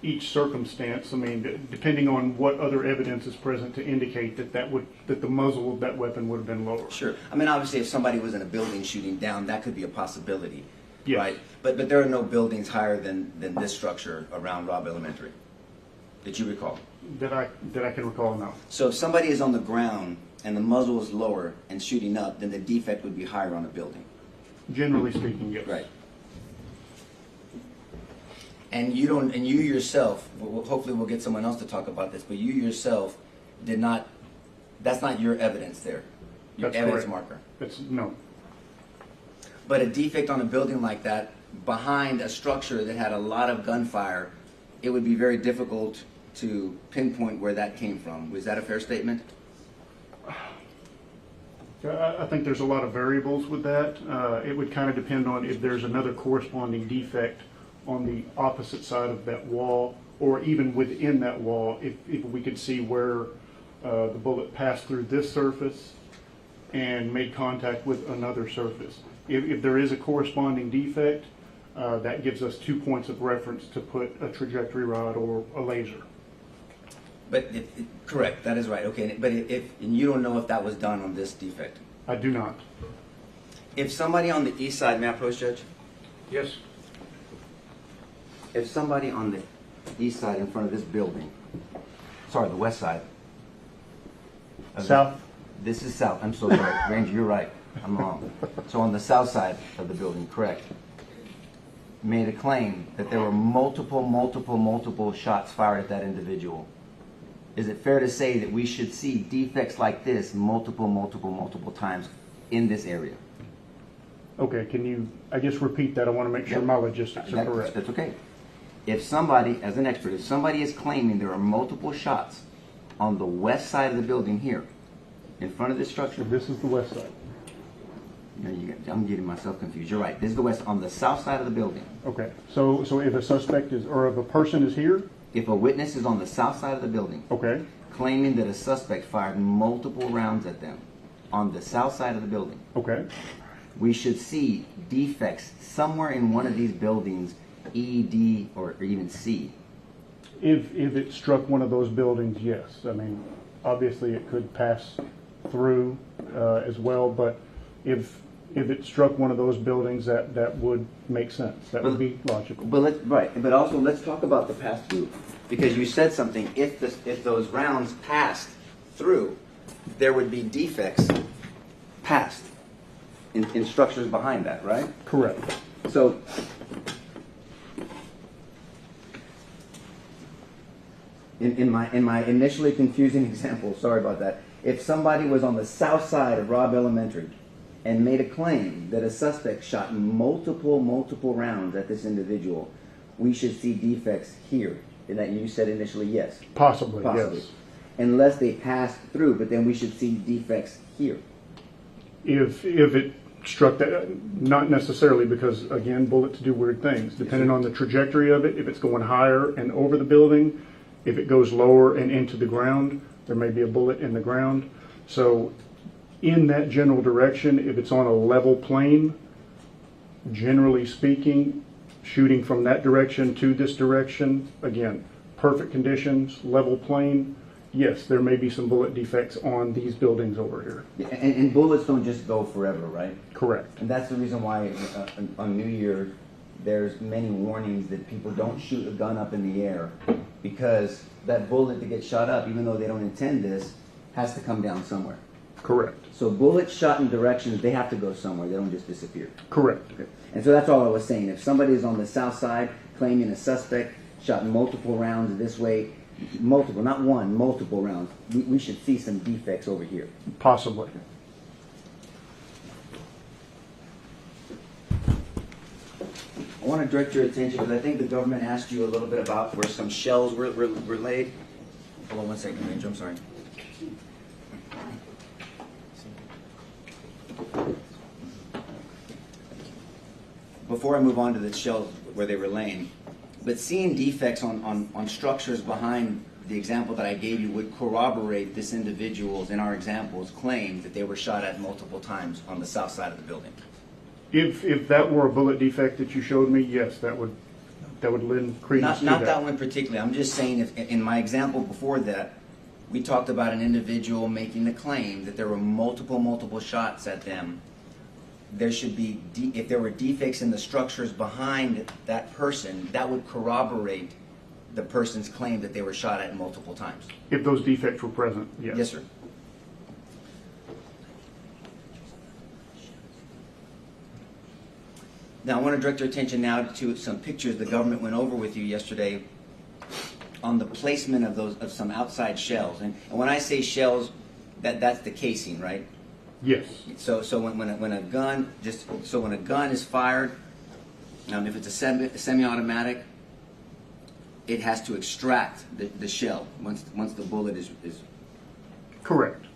each circumstance. I mean, depending on what other evidence is present to indicate that the muzzle of that weapon would have been lower. Sure. I mean, obviously, if somebody was in a building shooting down, that could be a possibility, Yes. right? But there are no buildings higher than this structure around Robb Elementary that you recall. That I can recall now. So if somebody is on the ground and the muzzle is lower and shooting up, then the defect would be higher on a building. Generally speaking, yes. Right. And you don't, and you yourself, hopefully we'll get someone else to talk about this, but you yourself did not, that's not your evidence there, your That's evidence correct. marker. No. But a defect on a building like that, behind a structure that had a lot of gunfire, it would be very difficult to pinpoint where that came from. Was that a fair statement? I think there's a lot of variables with that. It would kind of depend on if there's another corresponding defect on the opposite side of that wall, or even within that wall, if we could see where the bullet passed through this surface and made contact with another surface. If there is a corresponding defect, that gives us 2 points of reference to put a trajectory rod or a laser. But correct, that is right. Okay, but and you don't know if that was done on this defect. I do not. If somebody on the east side, may I approach, Judge? Yes. If somebody on the east side in front of this building, sorry, the west side. South? This is south. I'm so sorry, Ranger. You're right. I'm wrong. So on the south side of the building, correct, made a claim that there were multiple shots fired at that individual. Is it fair to say that we should see defects like this multiple times in this area? Okay, can you, I guess, repeat that? I want to make sure Yep. my logistics are correct. That's okay. If somebody, as an expert, if somebody is claiming there are multiple shots on the west side of the building here, in front of this structure, This is the west side. no, I'm getting myself confused. You're right. This is the west. On the south side of the building, Okay, so if a suspect is, or if a person is here, if a witness is on the south side of the building, okay, claiming that a suspect fired multiple rounds at them on the south side of the building, okay, we should see defects somewhere in one of these buildings, E, D, or even C. if it struck one of those buildings, yes. I mean, obviously it could pass through as well, but if it struck one of those buildings, that would make sense. That would be logical. But but also let's talk about the pass through, because you said something. If those rounds passed through, there would be defects passed in structures behind that, right? Correct. So in my initially confusing example, sorry about that. If somebody was on the south side of Robb Elementary and made a claim that a suspect shot multiple rounds at this individual, we should see defects here. And that you said initially, yes. Possibly, Possibly. yes. Unless they passed through, but then we should see defects here. If it struck that, not necessarily, because again, bullets do weird things. Depending on the trajectory of it, if it's going higher and over the building, if it goes lower and into the ground, there may be a bullet in the ground. So in that general direction, if it's on a level plane, generally speaking, shooting from that direction to this direction, again, perfect conditions, level plane, yes, there may be some bullet defects on these buildings over here. And bullets don't just go forever, right? Correct. And that's the reason why on New Year, there's many warnings that people don't shoot a gun up in the air, because that bullet that gets shot up, even though they don't intend this, has to come down somewhere. Correct. So bullets shot in directions, they have to go somewhere. They don't just disappear. Correct. Okay. And so that's all I was saying. If somebody is on the south side claiming a suspect shot multiple rounds this way, multiple, not one, multiple rounds, we should see some defects over here. Possibly. I want to direct your attention, because I think the government asked you a little bit about where some shells were laid. Hold on one second, Ranger, I'm sorry. Before I move on to the shells where they were laying, but seeing defects on structures behind the example that I gave you would corroborate this individual's, in our examples, claim that they were shot at multiple times on the south side of the building. If that were a bullet defect that you showed me, yes, that would lend credence Not to that one particularly. I'm just saying, if in my example before that, we talked about an individual making the claim that there were multiple shots at them. There should be, if there were defects in the structures behind that person, that would corroborate the person's claim that they were shot at multiple times. If those defects were present, yes. Yes, sir. Now, I want to direct your attention now to some pictures the government went over with you yesterday on the placement of some outside shells. And when I say shells, that's the casing, right? Yes. So when a gun is fired, if it's a semi-automatic, it has to extract the shell once the bullet is. Correct.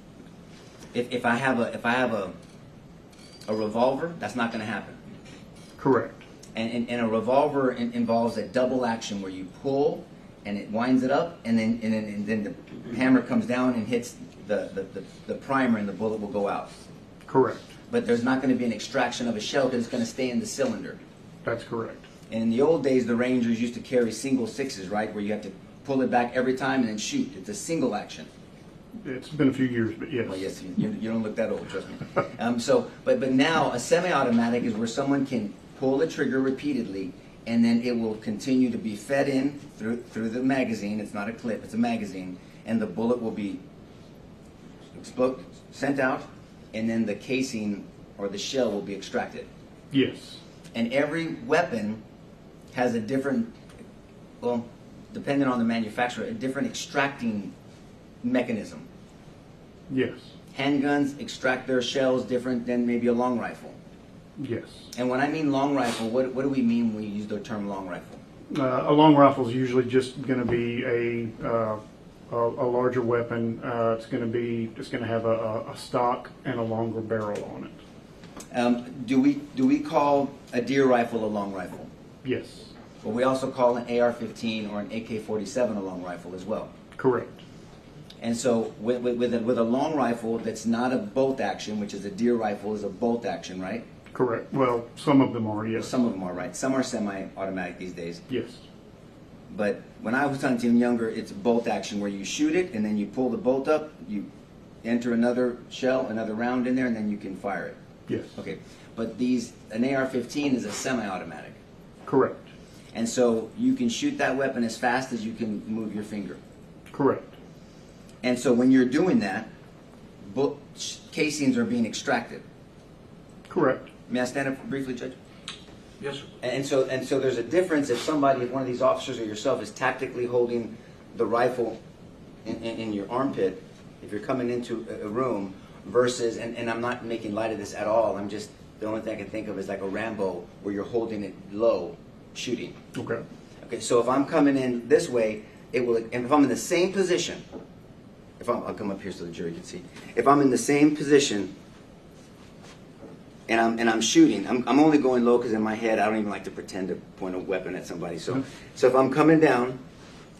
If I have a revolver, that's not going to happen. Correct. And a revolver involves a double action where you pull and it winds it up, and then the hammer comes down and hits the primer, and the bullet will go out. Correct. But there's not going to be an extraction of a shell because it's going to stay in the cylinder. That's correct. And in the old days, the Rangers used to carry single sixes, right, where you have to pull it back every time and then shoot. It's a single action. It's been a few years, but yes. Well, yes, you don't look that old, trust me. But now a semi-automatic is where someone can pull the trigger repeatedly, and then it will continue to be fed in through the magazine. It's not a clip, it's a magazine, and the bullet will be sent out, and then the casing or the shell will be extracted. Yes. And every weapon has a different, well, depending on the manufacturer, a different extracting mechanism. Yes. Handguns extract their shells different than maybe a long rifle. Yes. And when I mean long rifle, what do we mean when we use the term long rifle? A long rifle is usually just going to be a larger weapon. It's going to have a stock and a longer barrel on it. Do we call a deer rifle a long rifle? Yes. But we also call an AR-15 or an AK-47 a long rifle as well. Correct. And so with a long rifle that's not a bolt action, which is a deer rifle is a bolt action, right? Correct. Well, some of them are, yes. Some of them are, right? Some are semi-automatic these days. Yes. But when I was hunting younger, it's a bolt action where you shoot it and then you pull the bolt up, you enter another shell, another round in there, and then you can fire it. Yes. Okay. But an AR-15 is a semi-automatic. Correct. And so you can shoot that weapon as fast as you can move your finger. Correct. And so when you're doing that, casings are being extracted. Correct. May I stand up briefly, Judge? Yes, sir. And so there's a difference if one of these officers or yourself is tactically holding the rifle in your armpit, if you're coming into a room, versus, and I'm not making light of this at all, the only thing I can think of is like a Rambo where you're holding it low, shooting. Okay. Okay, so if I'm coming in this way, and if I'm in the same position, I'll come up here so the jury can see. If I'm in the same position and I'm shooting, I'm only going low because in my head I don't even like to pretend to point a weapon at somebody. So if I'm coming down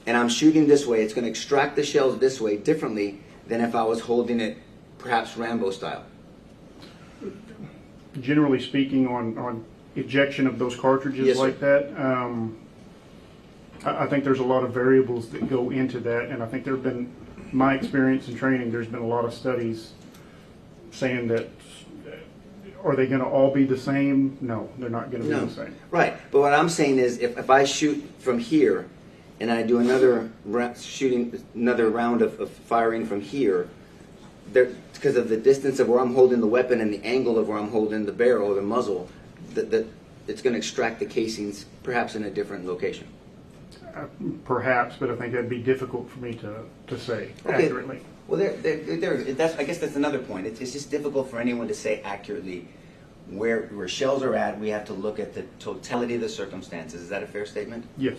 and I'm shooting this way, it's going to extract the shells this way differently than if I was holding it perhaps Rambo style. Generally speaking, on ejection of those cartridges, yes, like that, I think there's a lot of variables that go into that, and I think there have been, my experience in training, there's been a lot of studies saying that, are they going to all be the same? No, they're not going to be the same. Right, but what I'm saying is if I shoot from here and I do another round of firing from here, because of the distance of where I'm holding the weapon and the angle of where I'm holding the barrel or the muzzle, it's going to extract the casings perhaps in a different location. Perhaps, but I think that'd be difficult for me to say accurately. Well, I guess that's another point. It's just difficult for anyone to say accurately where shells are at. We have to look at the totality of the circumstances. Is that a fair statement? Yes.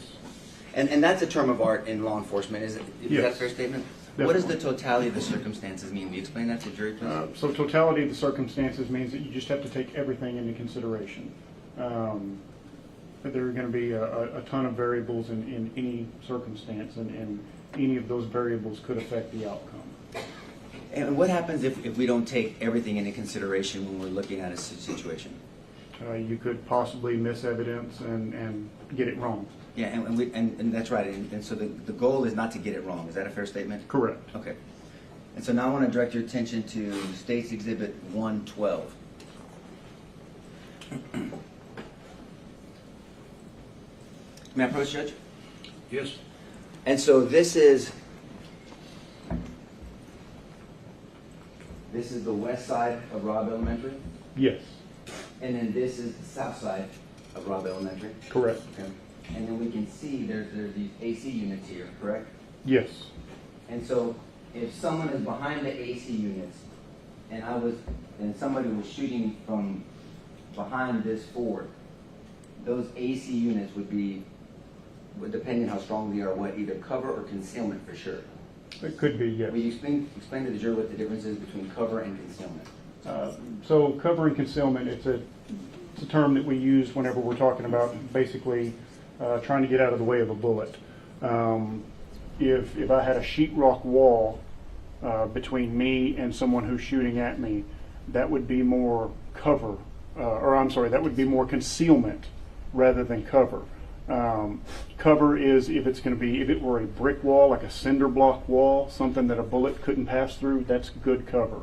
And that's a term of art in law enforcement. Is Yes. that a fair statement? Definitely. What does the totality of the circumstances mean? Will you explain that to the jury, please? So totality of the circumstances means that you just have to take everything into consideration. There are going to be a ton of variables in any circumstance, and any of those variables could affect the outcome. And what happens if we don't take everything into consideration when we're looking at a situation? You could possibly miss evidence and get it wrong. Yeah, and that's right. And so the goal is not to get it wrong. Is that a fair statement? Correct. Okay. And so now I want to direct your attention to State's Exhibit 112. May I approach, Judge? Yes. And so this is the west side of Robb Elementary, Yes. and then this is the south side of Robb Elementary. Correct. Okay. And then we can see there's these AC units here, correct? Yes. And so if someone is behind the AC units and somebody was shooting from behind this fort, those AC units would be, depending how strong they are, either cover or concealment for sure. It could be, yes. Will you explain to the jury what the difference is between cover and concealment? So cover and concealment, it's a term that we use whenever we're talking about basically trying to get out of the way of a bullet. If I had a sheetrock wall between me and someone who's shooting at me, that would be more cover, that would be more concealment rather than cover. Cover is if it were a brick wall, like a cinder block wall, something that a bullet couldn't pass through, that's good cover.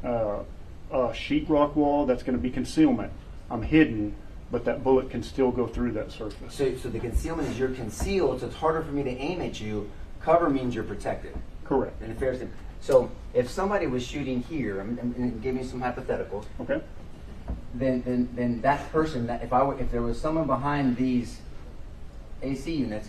A sheetrock wall, that's going to be concealment. I'm hidden, but that bullet can still go through that surface. So the concealment is you're concealed, so it's harder for me to aim at you. Cover means you're protected. Correct. And so if somebody was shooting here, and give me some hypotheticals, Okay. then that person, if there was someone behind these AC units,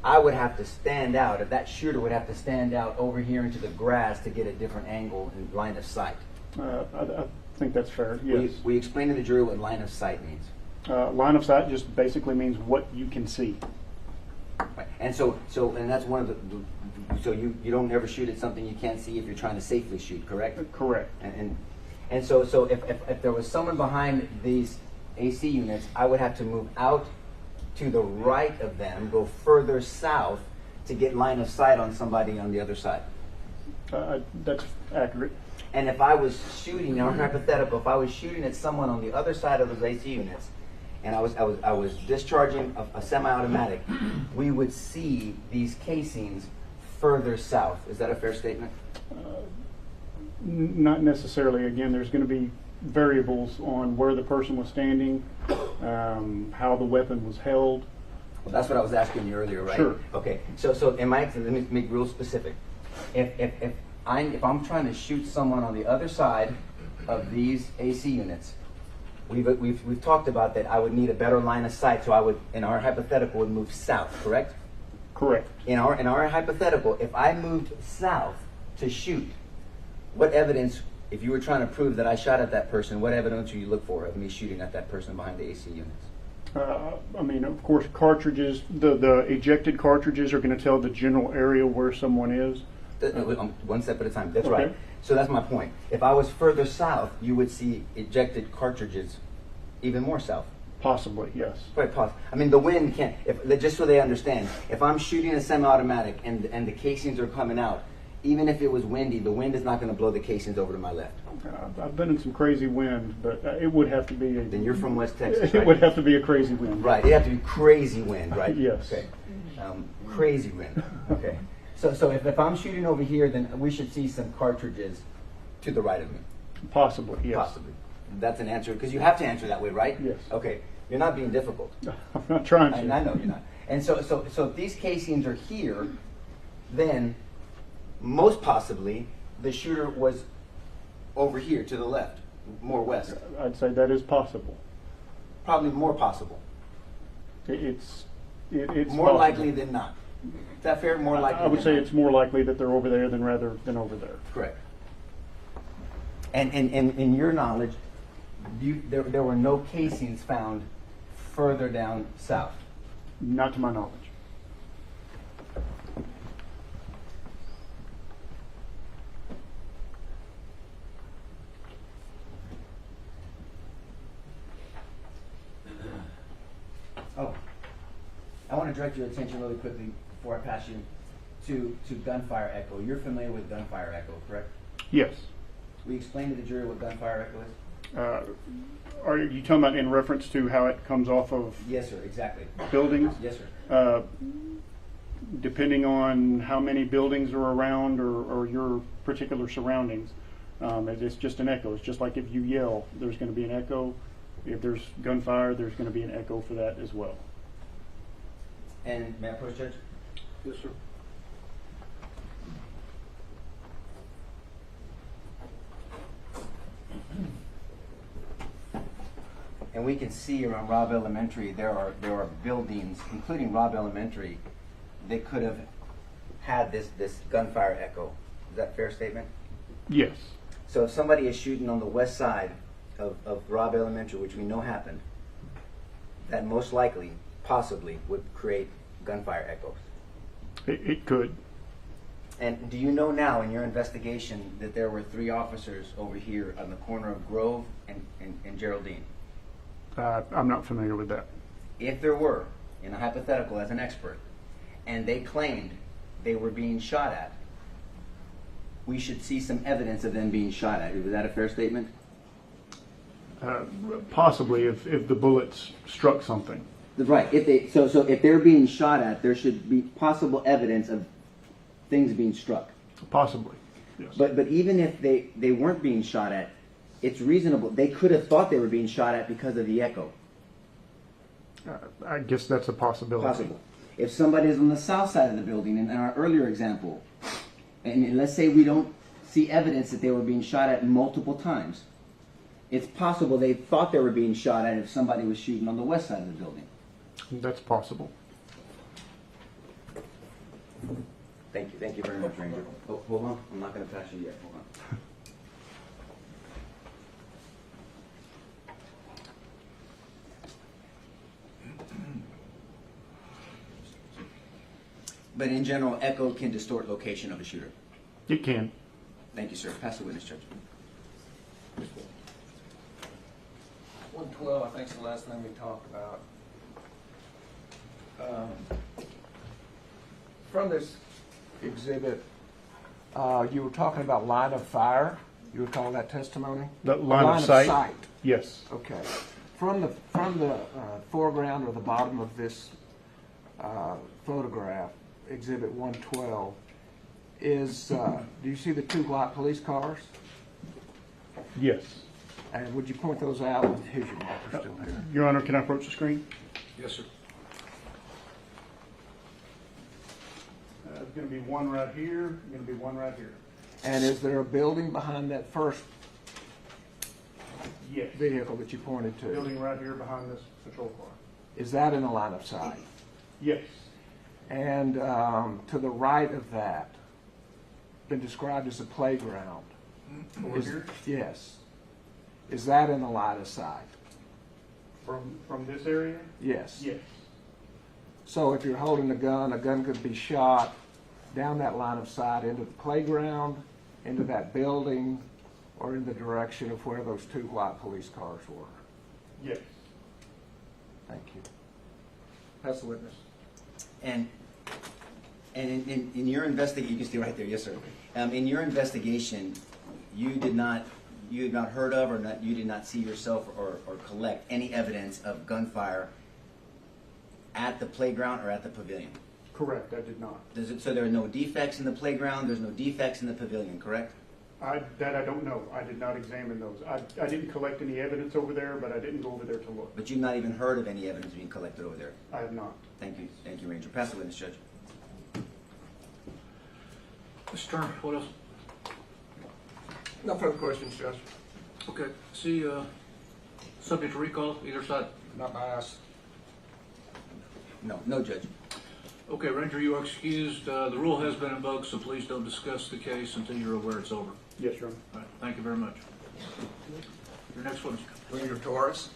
I would have to stand out. If that shooter would have to stand out over here into the grass to get a different angle and line of sight. I think that's fair. Yes. We explain to the jury what line of sight means. Line of sight just basically means what you can see. Right. And and that's one of so you don't ever shoot at something you can't see if you're trying to safely shoot, correct? Correct. And so if there was someone behind these AC units, I would have to move out to the right of them, go further south to get line of sight on somebody on the other side. That's accurate. And if I was shooting, now hypothetical, if I was shooting at someone on the other side of those AC units, and I was discharging a semi-automatic, we would see these casings further south. Is that a fair statement? Not necessarily. Again, there's going to be variables on where the person was standing, how the weapon was held. Well, that's what I was asking you earlier, right? Sure. Okay. So let me make real specific. If I'm trying to shoot someone on the other side of these AC units, we've talked about that. I would need a better line of sight, so I would, in our hypothetical, would move south. Correct? Correct. In our hypothetical, if I moved south to shoot, what evidence, if you were trying to prove that I shot at that person, what evidence would you look for of me shooting at that person behind the AC units? I mean, of course, cartridges, the ejected cartridges are going to tell the general area where someone is. One step at a time. That's Okay. right. So that's my point. If I was further south, you would see ejected cartridges even more south. Possibly, yes. Quite possible. I mean, the wind can't, just so they understand, if I'm shooting a semi-automatic and the casings are coming out, even if it was windy, the wind is not going to blow the casings over to my left. I've been in some crazy wind, but it would have to be Then you're from West Texas, it right? would have to be a crazy wind. Right. It'd have to be crazy wind, right? Yes. Okay. Crazy wind. Okay. So if I'm shooting over here, then we should see some cartridges to the right of me. Possibly, yes. Possibly. That's an answer, because you have to answer that way, right? Yes. Okay. You're not being difficult. I'm not trying to. I know you're not. And so if these casings are here, then most possibly the shooter was over here to the left, more west. I'd say that is possible. Probably more possible. It's More possible. likely than not. Is that fair? More likely I would than say not. it's more likely that they're over there than over there. Correct. And in your knowledge, there were no casings found further down south. Not to my knowledge. Oh, I want to direct your attention really quickly before I pass you to Gunfire Echo. You're familiar with Gunfire Echo, correct? Yes. We explained to the jury what Gunfire Echo is? Are you talking about in reference to how it comes off of Yes, sir, exactly. buildings? Yes, sir. Depending on how many buildings are around or your particular surroundings, it's just an echo. It's just like if you yell, there's going to be an echo. If there's gunfire, there's going to be an echo for that as well. And may I approach, Judge? Yes, sir. And we can see around Robb Elementary, there are buildings, including Robb Elementary, that could have had this gunfire echo. Is that a fair statement? Yes. So if somebody is shooting on the west side of Robb Elementary, which we know happened, that most likely, possibly, would create gunfire echoes. It could. And do you know now in your investigation that there were 3 officers over here on the corner of Grove and Geraldine? I'm not familiar with that. If there were, in a hypothetical as an expert, and they claimed they were being shot at, we should see some evidence of them being shot at. Is that a fair statement? Possibly if the bullets struck something. Right. So if they're being shot at, there should be possible evidence of things being struck. Possibly. Yes. But even if they weren't being shot at, it's reasonable. They could have thought they were being shot at because of the echo. I guess that's a possibility. Possible. If somebody is on the south side of the building, in our earlier example, and let's say we don't see evidence that they were being shot at multiple times, it's possible they thought they were being shot at if somebody was shooting on the west side of the building. That's possible. Thank you. Thank you very much, Ranger. Oh, hold on. I'm not going to pass you yet. Hold on. But in general, echo can distort location of a shooter. It can. Thank you, sir. Pass the witness, Judge. 112, I think, is the last thing we talked about. From this exhibit, you were talking about line of fire. You were calling that testimony? The line of sight? Yes. Okay. From the foreground or the bottom of this photograph, Exhibit 112, do you see the 2 white police cars? Yes. And would you point those out? Here's your marker still here. Your Honor, can I approach the screen? Yes, sir. There's going to be one right here. Going to be one right here. And is there a building behind that first Yes. vehicle that you pointed to? Building right here behind this patrol car. Is that in the line of sight? Yes. And to the right of that, been described as a playground. Over here? Yes. Is that in the line of sight? From this area? Yes. Yes. So if you're holding a gun could be shot down that line of sight into the playground, into that building, or in the direction of where those 2 white police cars were. Yes. Thank you. That's the witness. And in your investigation, you can stay right there. Yes, sir. In your investigation, you had not heard of you did not see yourself or collect any evidence of gunfire at the playground or at the pavilion? Correct, I did not. So there are no defects in the playground, there's no defects in the pavilion, correct? That I don't know. I did not examine those. I didn't collect any evidence over there, but I didn't go over there to look. But you've not even heard of any evidence being collected over there? I have not. Thank you, Ranger. Pass the witness, Judge. Mr. Turner, what else? No further questions, Judge. Okay. See, subject to recall, either side? Not by us. No, Judge. Okay, Ranger, you are excused. The rule has been invoked, so please don't discuss the case until you're aware it's over. Yes, Your Honor. All right, thank you very much. Your next witness. Ranger Torres.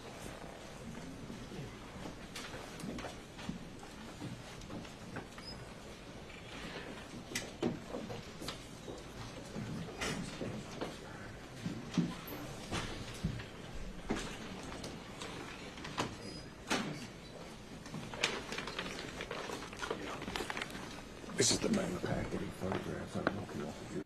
This is the main packet of photographs. I don't know if you want to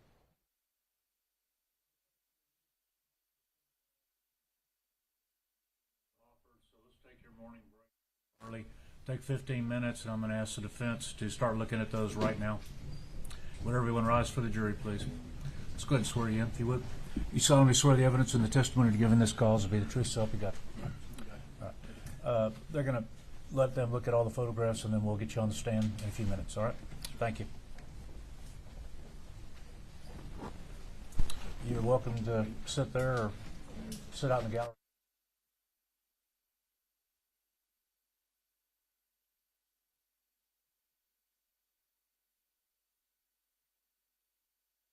Take 15 minutes, and I'm going to ask the defense to start looking at those right now. Would everyone rise for the jury, please? Let's go ahead and swear you in, if you would. You solemnly swear the evidence in the testimony to give in this cause will be the truth, so help you God. All right. They're going to let them look at all the photographs, and then we'll get you on the stand in a few minutes, all right? Thank you. You're welcome to sit there or sit out in the gallery.